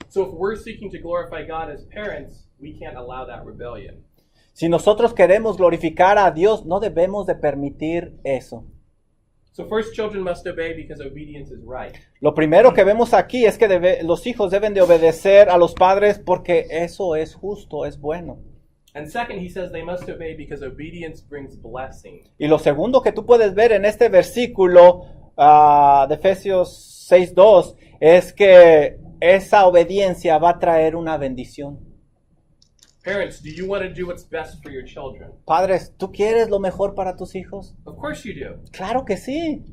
So if we're seeking to glorify God as parents, we can't allow that rebellion. Si nosotros queremos glorificar a Dios, no debemos de permitir eso. So first, children must obey because obedience is right. Lo primero que vemos aquí es que los hijos deben de obedecer a los padres porque eso es justo, es bueno. And second, he says they must obey because obedience brings blessing. Y lo segundo que tú puedes ver en este versículo de Efesios 6:2 es que esa obediencia va a traer una bendición. Parents, do you want to do what's best for your children? Padres, ¿tú quieres lo mejor para tus hijos? Of course you do. Claro que sí.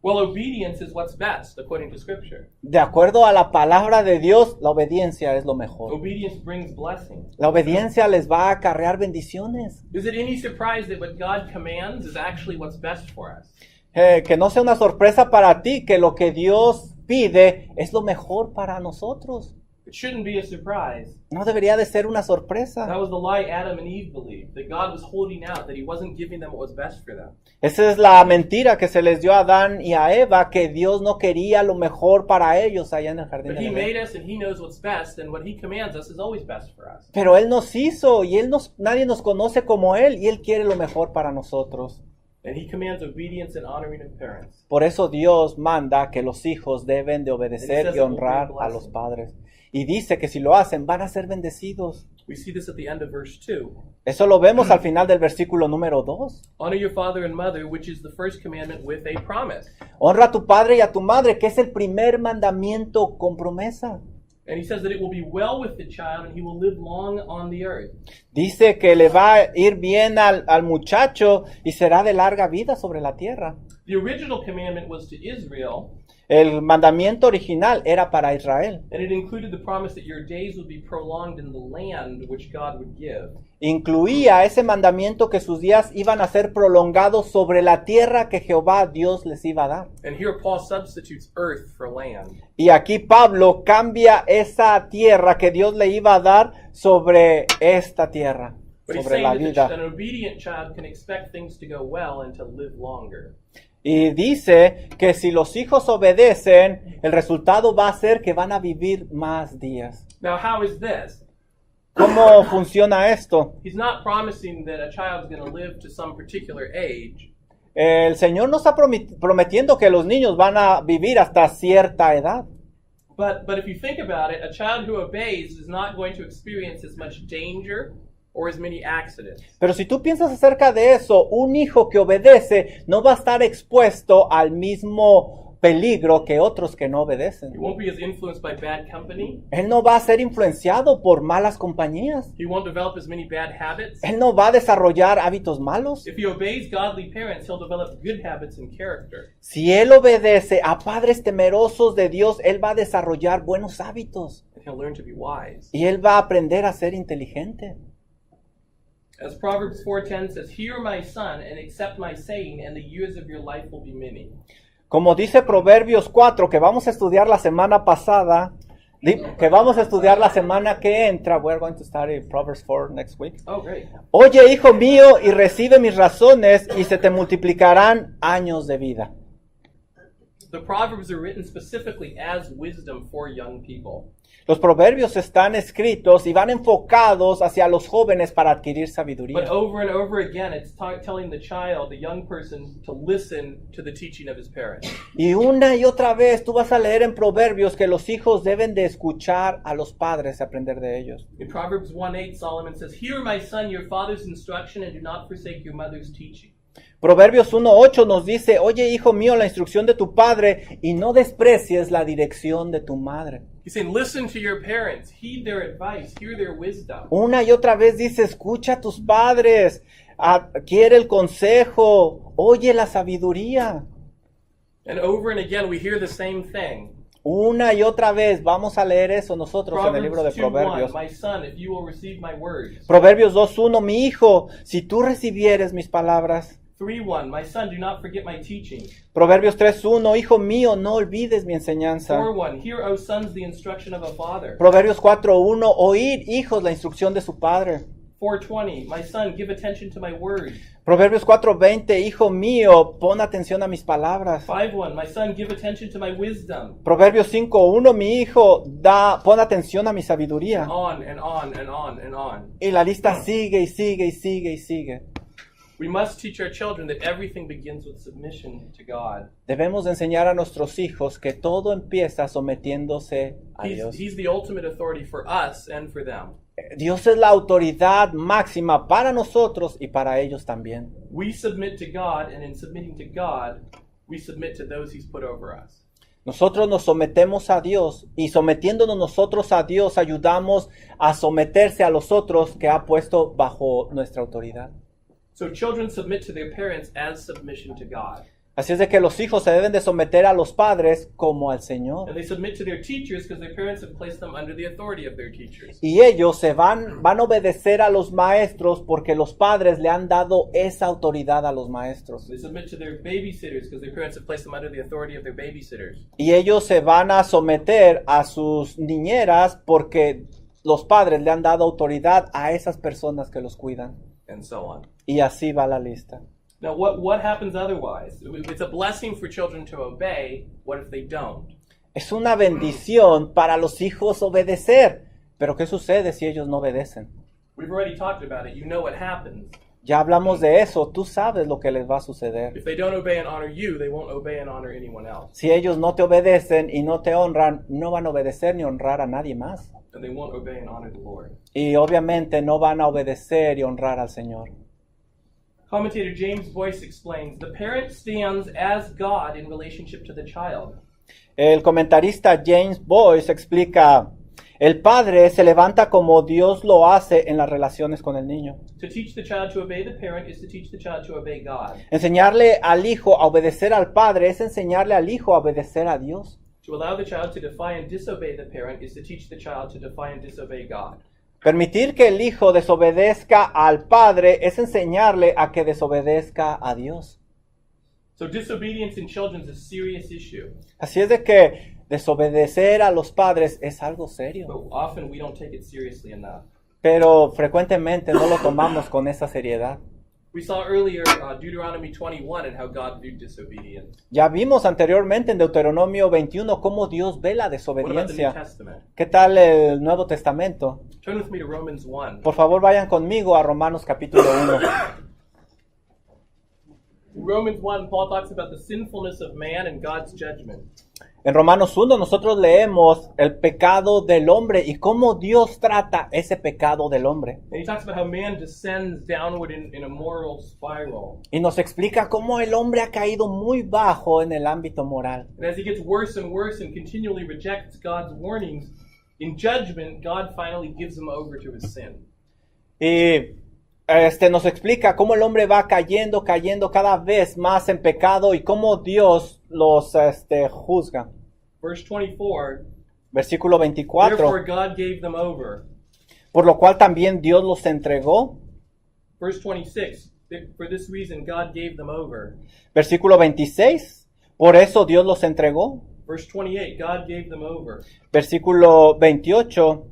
Well, obedience is what's best, according to Scripture. De acuerdo a la palabra de Dios, la obediencia es lo mejor. Obedience brings blessing. La obediencia les va a acarrear bendiciones. Is it any surprise that what God commands is actually what's best for us? Que no sea una sorpresa para ti que lo que Dios pide es lo mejor para nosotros. It shouldn't be a surprise. No debería de ser una That sorpresa. was the lie Adam and Eve believed, that God was holding out, that he wasn't giving them what was best for them. Esa es la mentira que se les dio a Adán y a Eva, que Dios no quería lo mejor para ellos allá en el jardín But del he Edén. made us and he knows what's best, and what he commands us is always best for us. Pero Él nos hizo y nadie nos conoce como Él, y Él quiere lo mejor para nosotros. And he commands obedience and honoring of parents. Por eso Dios manda que los hijos deben de And he obedecer says y it will honrar bring a los blessing. padres. Y dice que si lo hacen van a ser bendecidos. We see this at the end of verse 2. Eso lo vemos al final del versículo número 2. Honor your father and mother, which is the first commandment with a promise. Honra a tu padre y a tu madre, que es el primer mandamiento con promesa. And he says that it will be well with the child and he will live long on the earth. Dice que le va a ir bien al muchacho y será de larga vida sobre la tierra. The original commandment was to Israel, El mandamiento original era para Israel. and it included the promise that your days would be prolonged in the land which God would give. Incluía ese mandamiento que sus días iban a ser prolongados sobre la tierra que Jehová Dios les iba a dar. And here Paul substitutes earth for land. Y aquí Pablo cambia esa tierra que Dios le iba a dar sobre esta tierra, But he's sobre la saying that vida. an obedient child can expect things to go well and to live longer. Y dice que si los hijos obedecen, el resultado va a ser que van a vivir más días. Now, how is this? ¿Cómo funciona esto? He's not promising that a child's going to live to some particular age. El Señor no está prometiendo que los niños van a vivir hasta cierta edad. But if you think about it, a child who obeys is not going to experience as much danger or as many accidents. Pero si tú piensas acerca de eso, un hijo que obedece no va a estar expuesto al mismo peligro que otros que no He obedecen. won't be as influenced by bad company. Él no va a ser influenciado por malas compañías. He won't develop as many bad habits. Él no va a desarrollar hábitos malos. If he obeys godly parents, he'll develop good habits and character. Si él obedece a padres temerosos de Dios, él va a desarrollar buenos hábitos. And he'll learn to be wise. Y él va a aprender a ser inteligente. As Proverbs 4:10 says, "Hear my son, and accept my saying, and the years of your life will be many." Como dice Proverbios 4, que vamos a estudiar la semana pasada, que vamos a estudiar la semana que entra. We're going to study Proverbs 4 next week. Oh, great. Oye, hijo mío, y recibe mis razones, y se te multiplicarán años de vida. The Proverbs are written specifically as wisdom for young people. Los proverbios están escritos y van enfocados hacia los jóvenes para adquirir But sabiduría. over and over again, it's telling the child, the young person, to listen to the teaching of his parents. Y una y otra vez tú vas a leer en proverbios que los hijos deben de escuchar a los padres y aprender de ellos. In Proverbs 1:8, Solomon says, "Hear, my son, your father's instruction, and do not forsake your mother's teaching." Proverbios 1:8 nos dice, oye, hijo mío, la instrucción de tu padre y no desprecies la dirección de tu madre. He's saying, listen to your parents, heed their advice, hear their wisdom. Una y otra vez dice, escucha a tus padres, adquiere el consejo, oye la sabiduría. And over and again, we hear the same thing. Una y otra vez vamos a leer eso nosotros en el libro de Proverbs 2:1, Proverbios. "My son, if you will receive my words." Proverbios 2:1, mi hijo, si tú recibieres mis palabras. 3:1, "My son, do not forget my teaching." Proverbios 3:1, hijo mío, no olvides mi enseñanza. 4:1, "Hear, O sons, the instruction of a father." Proverbios 4:1, oíd, hijos, la instrucción de su padre. 4:20, "My son, give attention to my words." Proverbios 4:20, hijo mío, pon atención a mis palabras. 5:1, "My son, give attention to my wisdom." Proverbios 5:1, mi hijo, pon atención a mi sabiduría. On and on and on and on. Y la lista sigue y sigue y sigue y sigue. We must teach our children that everything begins with submission to God. Debemos de enseñar a nuestros hijos que todo empieza sometiéndose a Dios. He's the ultimate authority for us and for them. Dios es la autoridad máxima para nosotros y para ellos también. We submit to God, and in submitting to God, we submit to those He's put over us. Nosotros nos sometemos a Dios y sometiéndonos nosotros a Dios ayudamos a someterse a los otros que ha puesto bajo nuestra autoridad. So children submit to their parents as submission to God. Así es de que los hijos se deben de someter a los padres como al Señor. And they submit to their teachers because their parents have placed them under the authority of their teachers. Y ellos van a obedecer a los maestros porque los padres le han dado esa autoridad a los maestros. They submit to their babysitters because their parents have placed them under the authority of their babysitters. Y ellos se van a someter a sus niñeras porque los padres le han dado autoridad a esas personas que los cuidan. And so on. Y así va la lista. Now, what happens otherwise? It's a blessing for children to obey. What if they don't? Es una bendición para los hijos obedecer. Pero ¿qué sucede si ellos no obedecen? We've already talked about it. You know what happens. Ya hablamos de eso. Tú sabes lo que les va a suceder. If they don't obey and honor you, they won't obey and honor anyone else. Si ellos no te obedecen y no te honran, no van a obedecer ni honrar a nadie más. and they won't obey and honor the Lord. Y obviamente no van a obedecer y honrar al Señor. Commentator James Boyce explains, the parent stands as God in relationship to the child. El comentarista James Boyce explica, el padre se levanta como Dios lo hace en las relaciones con el niño. To teach the child to obey the parent is to teach the child to obey God. Enseñarle al hijo a obedecer al padre es enseñarle al hijo a obedecer a Dios. To allow the child to defy and disobey the parent is to teach the child to defy and disobey God. Permitir que el hijo desobedezca al padre es enseñarle a que desobedezca a Dios. So disobedience in children is a serious issue, Así es de que desobedecer a los padres es algo serio, but often we don't take it seriously enough. pero frecuentemente no lo tomamos con esa seriedad. We saw earlier Deuteronomy 21 and how God viewed disobedience. Ya vimos anteriormente en Deuteronomio 21 cómo Dios ve la What about the New desobediencia. Testament? ¿Qué tal el Nuevo Testamento? Turn with me to Romans 1. Por favor, vayan conmigo a Romanos capítulo 1. In Romans 1, Paul talks about the sinfulness of man and God's judgment. En Romanos 1 nosotros leemos el pecado del hombre y cómo Dios trata ese pecado del hombre. And he talks about how man descends downward in a moral spiral. Y nos explica cómo el hombre ha caído muy bajo en el ámbito moral. And as he gets worse and continually rejects God's warnings, in judgment, God finally gives him over to his sin. Y nos explica cómo el hombre va cayendo cada vez más en pecado y cómo Dios los juzga. Verse 24, Versículo 24. therefore God gave them over. Por lo cual también Dios los entregó. Verse 26, for this reason God gave them over. Versículo 26. Por eso Dios los entregó. Verse 28, God gave them over. Versículo 28.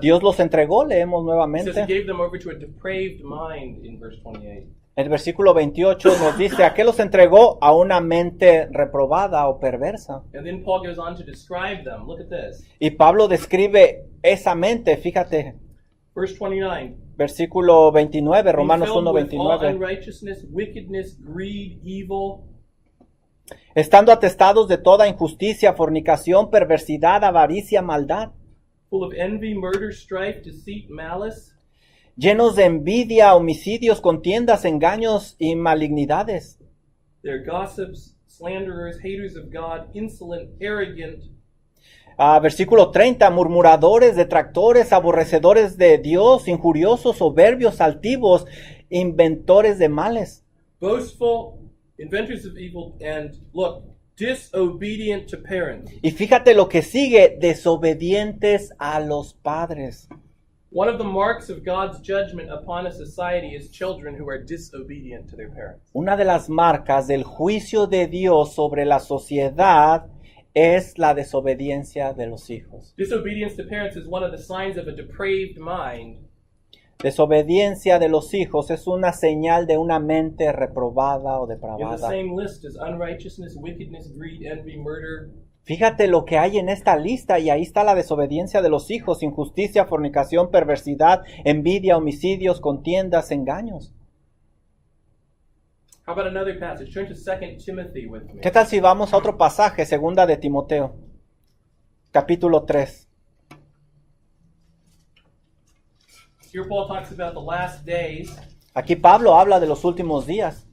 Dios los entregó, leemos It says he nuevamente. gave them over to a depraved mind in verse 28. El versículo 28 nos dice, ¿a qué los entregó? A una mente reprobada o perversa. And then Paul goes on to describe them. Look at this. Y Pablo describe esa mente, fíjate, Verse 29. versículo 29, Being Romanos filled 1, with all 29. unrighteousness, wickedness, greed, evil, Estando atestados de toda injusticia, fornicación, perversidad, avaricia, maldad, full of envy, murder, strife, deceit, malice. llenos de envidia, homicidios, contiendas, engaños y malignidades. They're gossips, slanderers, haters of God, insolent, arrogant, Versículo 30, murmuradores, detractores, aborrecedores de Dios, injuriosos, soberbios, altivos, inventores de males. boastful, inventors of evil, and look, disobedient to parents. Y fíjate lo que sigue, desobedientes a los padres. One of the marks of God's judgment upon a society is children who are disobedient to their parents. Una de las marcas del juicio de Dios sobre la sociedad es la desobediencia de los hijos. Disobedience to parents is one of the signs of a depraved mind. Desobediencia de los hijos es una señal de una mente reprobada o In the depravada. same list as unrighteousness, wickedness, greed, envy, murder. Fíjate lo que hay en esta lista y ahí está la desobediencia de los hijos, injusticia, fornicación, perversidad, envidia, homicidios, contiendas, engaños. How about another passage? Turn to 2 Timothy with me. ¿Qué tal si vamos a otro pasaje, segunda de Timoteo, capítulo 3? Here Paul talks about the last days. Aquí Pablo habla de los últimos días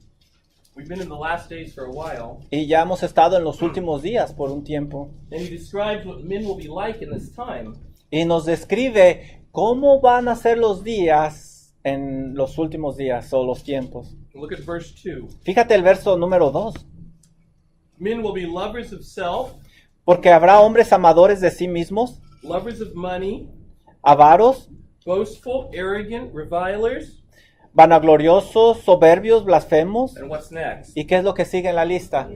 We've been in the last days for a while. y ya hemos estado en los últimos días por un tiempo. And he describes what men will be like in this time. Y nos describe cómo van a ser los días en los últimos días o los tiempos. Look at verse 2. Fíjate el verso número 2. Men will be lovers of self, Porque habrá hombres amadores de sí mismos, lovers of money, avaros, boastful, arrogant, revilers. vanagloriosos, soberbios, blasfemos. And what's next? ¿Y qué es lo que sigue en la lista?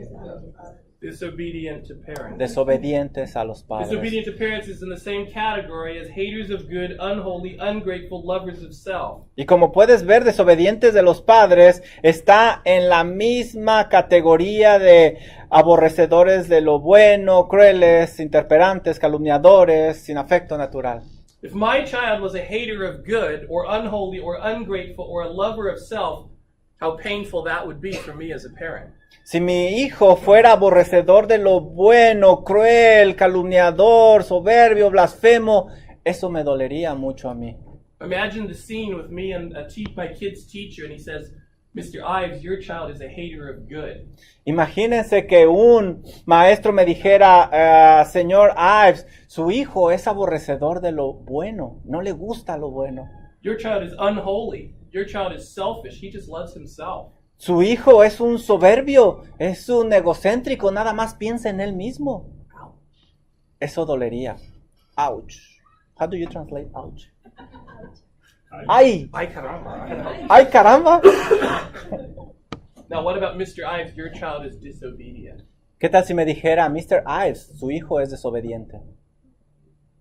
Disobedient to parents. Desobedientes a los padres. Disobedient to parents is in the same category as haters of good, unholy, ungrateful, lovers of self. Y como puedes ver, desobedientes de los padres está en la misma categoría de aborrecedores de lo bueno, crueles, interperantes, calumniadores, sin afecto natural. If my child was a hater of good, or unholy, or ungrateful, or a lover of self, how painful that would be for me as a parent. Si mi hijo fuera aborrecedor de lo bueno, cruel, calumniador, soberbio, blasfemo, Eso me dolería mucho a mí. Imagine the scene with me and my kid's teacher, and he says, Mr. Ives, your child is a hater of good. Imagínense que un maestro me dijera, señor Ives, su hijo es aborrecedor de lo bueno, no le gusta lo bueno. Your child is unholy. Your child is selfish. He just loves himself. Su hijo es un soberbio, es un egocéntrico, nada más piensa en él mismo. Eso dolería. Ouch. How do you translate ouch? ¡Ay! Ay, caramba. ¡Ay, caramba! Now, what about Mr. Ives? Your child is disobedient. ¿Qué tal si me dijera, Mr. Ives, su hijo es desobediente?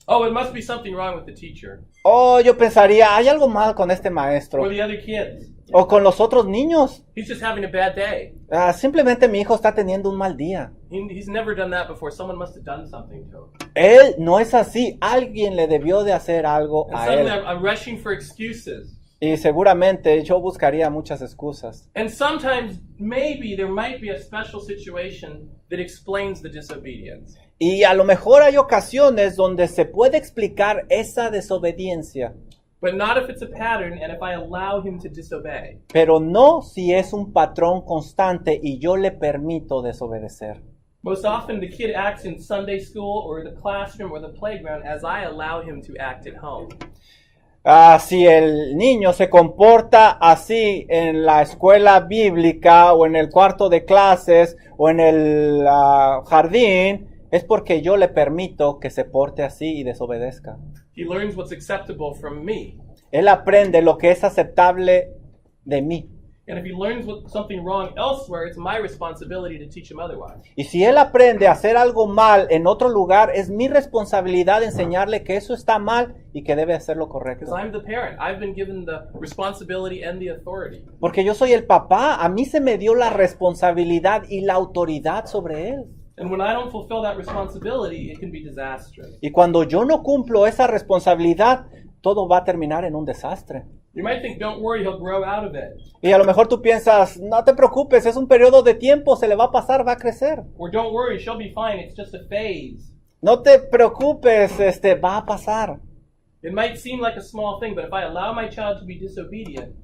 Oh, it must be something wrong with the teacher. Oh, yo pensaría, hay algo mal con este maestro. Or the other kids. O con los otros niños. He's just having a bad day. Simplemente mi hijo está teniendo un mal día. He's never done that before. Someone must have done something to him. Él no es así. Alguien le debió de hacer algo And a suddenly él. I'm rushing for excuses. Y seguramente yo buscaría muchas excusas. And sometimes, maybe there might be a special situation that explains the disobedience. Y a lo mejor hay ocasiones donde se puede explicar esa desobediencia. But not if it's a pattern and if I allow him to disobey. Pero no si es un patrón constante y yo le permito desobedecer. Most often the kid acts in Sunday school or the classroom or the playground as I allow him to act at home. Si el niño se comporta así en la escuela bíblica o en el cuarto de clases o en el jardín, es porque yo le permito que se porte así y desobedezca. He learns what's acceptable from me. Él aprende lo que es aceptable de mí. And if he learns something wrong elsewhere, it's my responsibility to teach him otherwise. Y si él aprende a hacer algo mal en otro lugar, es mi responsabilidad enseñarle que eso está mal y que debe hacer lo correcto. Because I'm the parent. I've been given the responsibility and the authority. Porque yo soy el papá, a mí se me dio la responsabilidad y la autoridad sobre él. And when I don't fulfill that responsibility, it can be disastrous. Y cuando yo no cumplo esa responsabilidad, todo va a terminar en un desastre. You might think, don't worry, he'll grow out of it. Y a lo mejor tú piensas, no te preocupes, es un periodo de tiempo, se le va a pasar, va a crecer. Or don't worry, she'll be fine, it's just a phase. No te preocupes, va a pasar. It might seem like a small thing, but if I allow my child to be disobedient,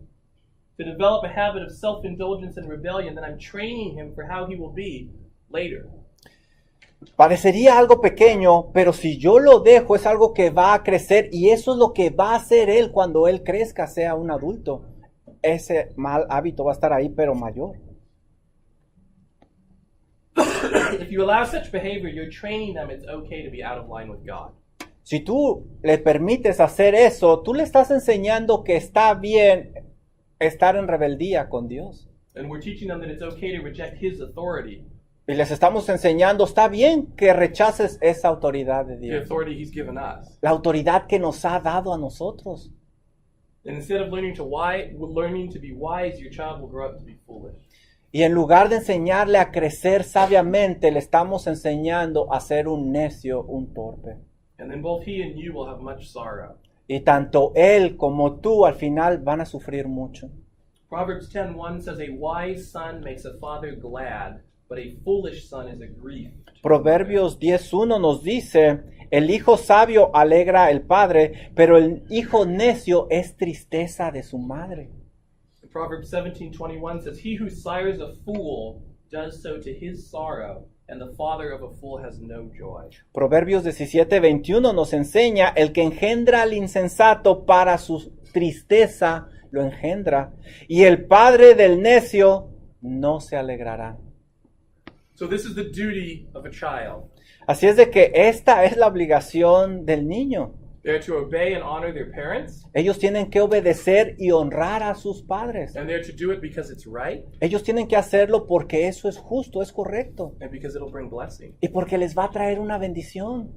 to develop a habit of self-indulgence and rebellion, then I'm training him for how he will be later. Parecería algo pequeño, pero si yo lo dejo es algo que va a crecer y eso es lo que va a hacer él cuando él crezca, sea un adulto. Ese mal hábito va a estar ahí, pero mayor. If you allow such behavior, you're training them it's okay to be out of line with God. Si tú le permites hacer eso, tú le estás enseñando que está bien estar en rebeldía con Dios. And we're teaching them that it's okay to reject His authority, Y les estamos enseñando, está bien que rechaces esa autoridad de the Dios. authority He's given us. La autoridad que nos ha dado a nosotros. And instead of learning to be wise, your child will grow up to be foolish. Y en lugar de enseñarle a crecer sabiamente, le estamos enseñando a ser un necio, un torpe. And then both he and you will have much sorrow. Y tanto él como tú al final van a sufrir mucho. Proverbs 10:1 says, a wise son makes a father glad, but a foolish son is a grief. Proverbios 10:1 nos dice, el hijo sabio alegra al padre, pero el hijo necio es tristeza de su madre. Proverbs 17:21 says, he who sires a fool does so to his sorrow, and the father of a fool has no joy. Proverbios 17:21 nos enseña, el que engendra al insensato para su tristeza lo engendra, y el padre del necio no se alegrará. So this is the duty of a child. Así es de que esta es la obligación del niño. They're to obey and honor their parents, Ellos tienen que obedecer y honrar a sus padres. and they're to do it because it's right Ellos tienen que hacerlo porque eso es justo, es correcto. and because it'll bring blessing. Y porque les va a traer una bendición.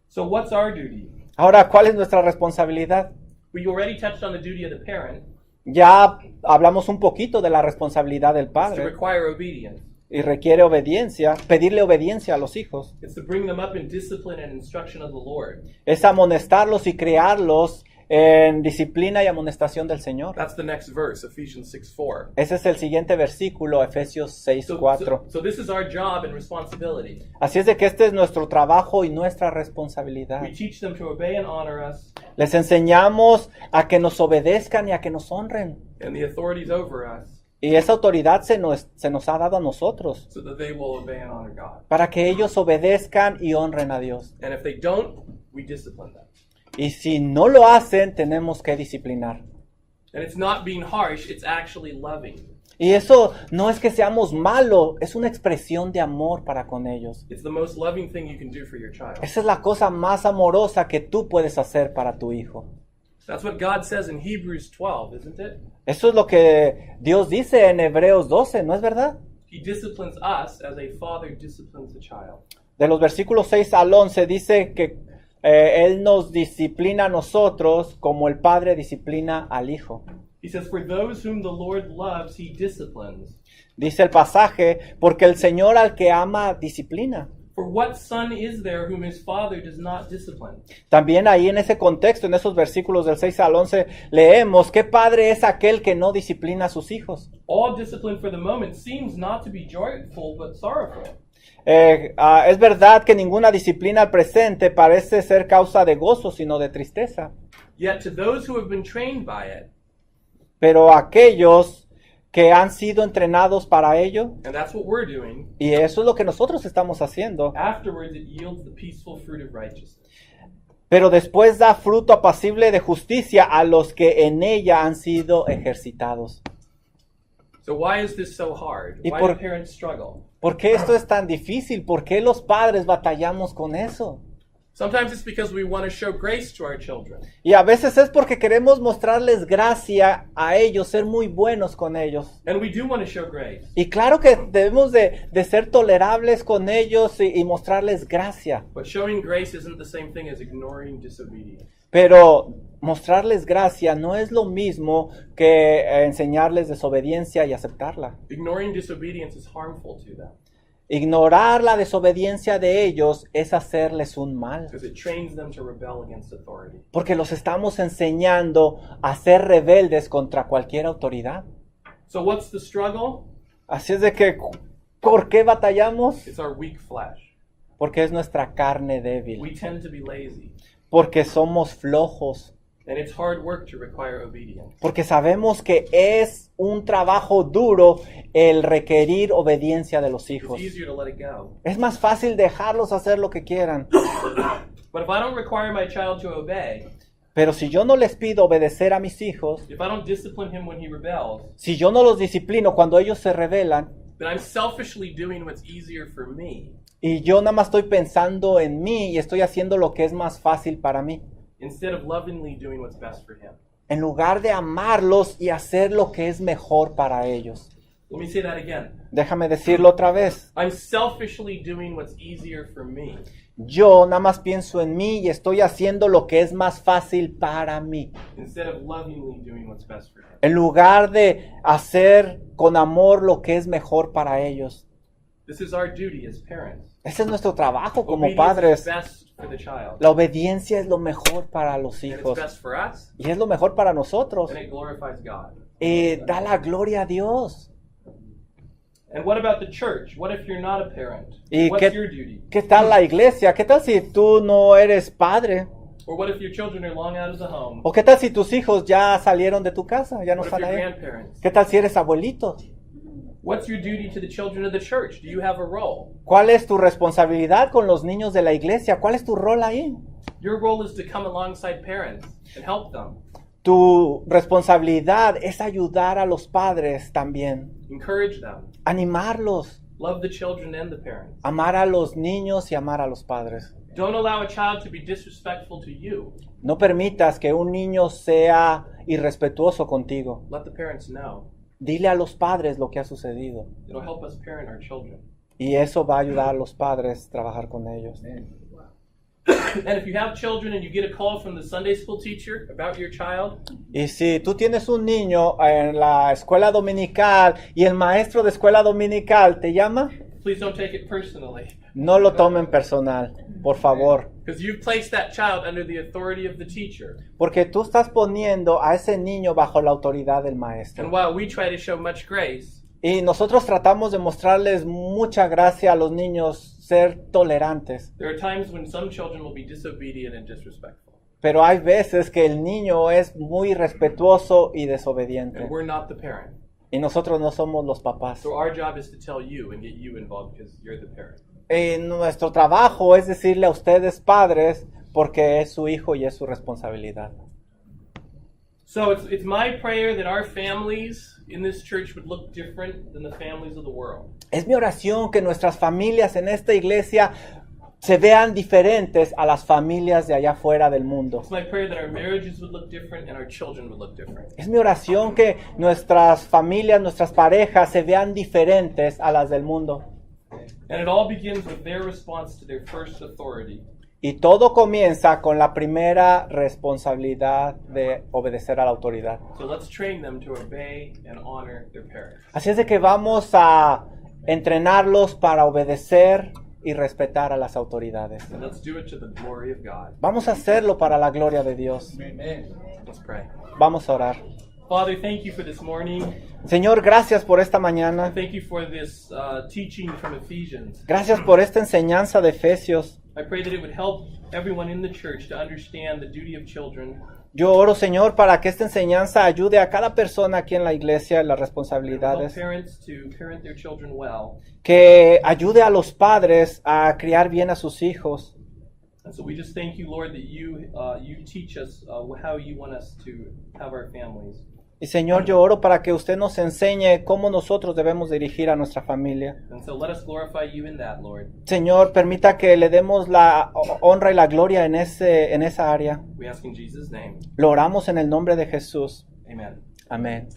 So what's our duty? Ahora, ¿cuál es nuestra responsabilidad? We already touched on the duty of the parent. Ya hablamos un poquito de la responsabilidad del It's to padre. require obedience. Y requiere obediencia, pedirle obediencia a los hijos. It's to bring them up in discipline and instruction of the Lord. Es amonestarlos y criarlos en disciplina y amonestación del Señor. That's the next verse, Ephesians 6:4. Ese es el siguiente versículo, Efesios 6:4. So this is our job and responsibility. Así es de que este es nuestro trabajo y nuestra responsabilidad. We teach them to obey and honor us, Les enseñamos a que nos obedezcan y a que nos honren. and the authorities over us, Y esa autoridad se nos ha dado a nosotros, so that they will obey and honor God. para que ellos obedezcan y honren a Dios. And if they don't, we discipline them. Y si no lo hacen, tenemos que disciplinar. And it's not being harsh, it's actually loving. Y eso no es que seamos malos, es una expresión de amor para con ellos. It's the most loving thing you can do for your child. Esa es la cosa más amorosa que tú puedes hacer para tu hijo. That's what God says in Hebrews 12, isn't it? Eso es lo que Dios dice en Hebreos 12, ¿no es verdad? He disciplines us as a father disciplines a child. De los versículos 6 al 11 dice que Él nos disciplina a nosotros como el Padre disciplina al Hijo. He says, "For those whom the Lord loves, he disciplines. Dice el pasaje, porque el Señor al que ama disciplina. For what son is there whom his father does not discipline?" También ahí en ese contexto, en esos versículos del 6 al 11, leemos, ¿qué padre es aquel que no disciplina a sus hijos? All discipline for the moment seems not to be joyful but sorrowful. Es verdad que ninguna disciplina al presente parece ser causa de gozo, sino de tristeza. Yet to those who have been trained by it, Pero aquellos que han sido entrenados para ello, and that's what we're doing, y eso es lo que nosotros estamos haciendo, afterwards it yields the peaceful fruit of righteousness. pero después da fruto apacible de justicia a los que en ella han sido ejercitados. So why is this so hard? Y Why por- do parents struggle? ¿Por qué esto es tan difícil? ¿Por qué los padres batallamos con eso? Sometimes it's because we want to show grace to our children. Y a veces es porque queremos mostrarles gracia a ellos, ser muy buenos con ellos. And we do want to show grace. Y claro que debemos de ser tolerables con ellos y mostrarles gracia. But showing grace isn't the same thing as ignoring disobedience. Pero mostrarles gracia no es lo mismo que enseñarles desobediencia y aceptarla. Ignoring disobedience is harmful to them Ignorar la desobediencia de ellos es hacerles un mal. because it trains them to rebel against authority. Porque los estamos enseñando a ser rebeldes contra cualquier autoridad. So what's the struggle? Así es de que, ¿por qué batallamos? It's our weak flesh. Porque es nuestra carne débil. We tend to be lazy, Porque somos flojos. and it's hard work to require obedience. Porque sabemos que es un trabajo duro el requerir obediencia de los It's hijos. easier to let it go. Es más fácil dejarlos hacer lo que quieran. But if I don't require my child to obey, Pero si yo no les pido obedecer a mis hijos, if I don't discipline him when he rebels, si yo no los disciplino cuando ellos se rebelan, then I'm selfishly doing what's easier for me y yo nada más estoy pensando en mí y estoy haciendo lo que es más fácil para mí, instead of lovingly doing what's best for him. en lugar de amarlos y hacer lo que es mejor para ellos. Let me say that again. Déjame decirlo otra vez. I'm selfishly doing what's easier for me Yo nada más pienso en mí y estoy haciendo lo que es más fácil para mí, instead of lovingly doing what's best for him. en lugar de hacer con amor lo que es mejor para ellos. This is our duty as parents. Ese es nuestro trabajo como Obedience is padres. best for the child. La obediencia es lo mejor para los And it's hijos best for us, y es lo mejor para nosotros and it glorifies God. y da la gloria a Dios. And what about the church? What if you're not a parent? ¿Y What's qué, your duty? qué tal la iglesia? ¿Qué tal si tú no eres padre? Or what if your children are long out of the home? ¿O qué tal si tus hijos ya salieron de tu casa, ya no What if están you're ahí? grandparents? ¿Qué tal si eres abuelito? What's your duty to the children of the church? Do you have a role? ¿Cuál es tu responsabilidad con los niños de la iglesia? ¿Cuál es tu rol ahí? Your role is to come alongside parents and help them, Tu responsabilidad es ayudar a los padres también, encourage them, animarlos, love the children and the parents. amar a los niños y amar a los padres. Don't allow a child to be disrespectful to you. No permitas que un niño sea irrespetuoso contigo. Let the parents know. Dile a los padres lo que ha sucedido. It'll help us parent our children. Y eso va a ayudar a los padres a trabajar con ellos. And if you have children and you get a call from the Sunday school teacher about your child, Y si tú tienes un niño en la escuela dominical y el maestro de escuela dominical te llama, please don't take it personally. no lo tomen personal, por favor. Because you've placed that child under the authority of the teacher. Porque tú estás poniendo a ese niño bajo la autoridad del And maestro. while we try to show much grace, Y nosotros tratamos de mostrarles mucha gracia a los niños, ser tolerantes. there are times when some children will be disobedient and disrespectful. Pero hay veces que el niño es muy respetuoso y desobediente. And we're not the parent. Y nosotros no somos los papás. So our job is to tell you and get you involved because you're the parent. Nuestro trabajo es decirle a ustedes padres porque es su hijo y es su responsabilidad. So it's my prayer that our families in this church would look different than the families of the world. Es mi oración que nuestras familias en esta iglesia se vean diferentes a las familias de allá afuera del mundo. It's my prayer that our marriages would look different and our children would look different. Es mi oración que nuestras familias, nuestras parejas se vean diferentes a las del mundo. And it all begins with their response to their first authority. Y todo comienza con la primera responsabilidad de obedecer a la autoridad. So let's train them to obey and honor their parents. Así es de que vamos a entrenarlos para obedecer y respetar a las autoridades. And let's do it to the glory of God. Vamos a hacerlo para la gloria de Dios. Let's pray. Vamos a orar. Father, thank you for this morning. Señor, gracias por esta mañana. Thank you for this teaching from Ephesians. Gracias por esta enseñanza de Efesios. I pray that it would help everyone in the church to understand the duty of children. Yo oro, Señor, para que esta enseñanza ayude a cada persona aquí en la iglesia en las Help responsabilidades. parents to parent their children well. Que ayude a los padres a criar bien a sus hijos. And so we just thank you, Lord, that you teach us how you want us to have our families. Y Señor, yo oro para que usted nos enseñe cómo nosotros debemos dirigir a nuestra familia. And so let us glorify you in that, Lord. Señor, permita que le demos la honra y la gloria en esa área. We ask in Jesus' name. Lo oramos en el nombre de Jesús. Amen. Amén.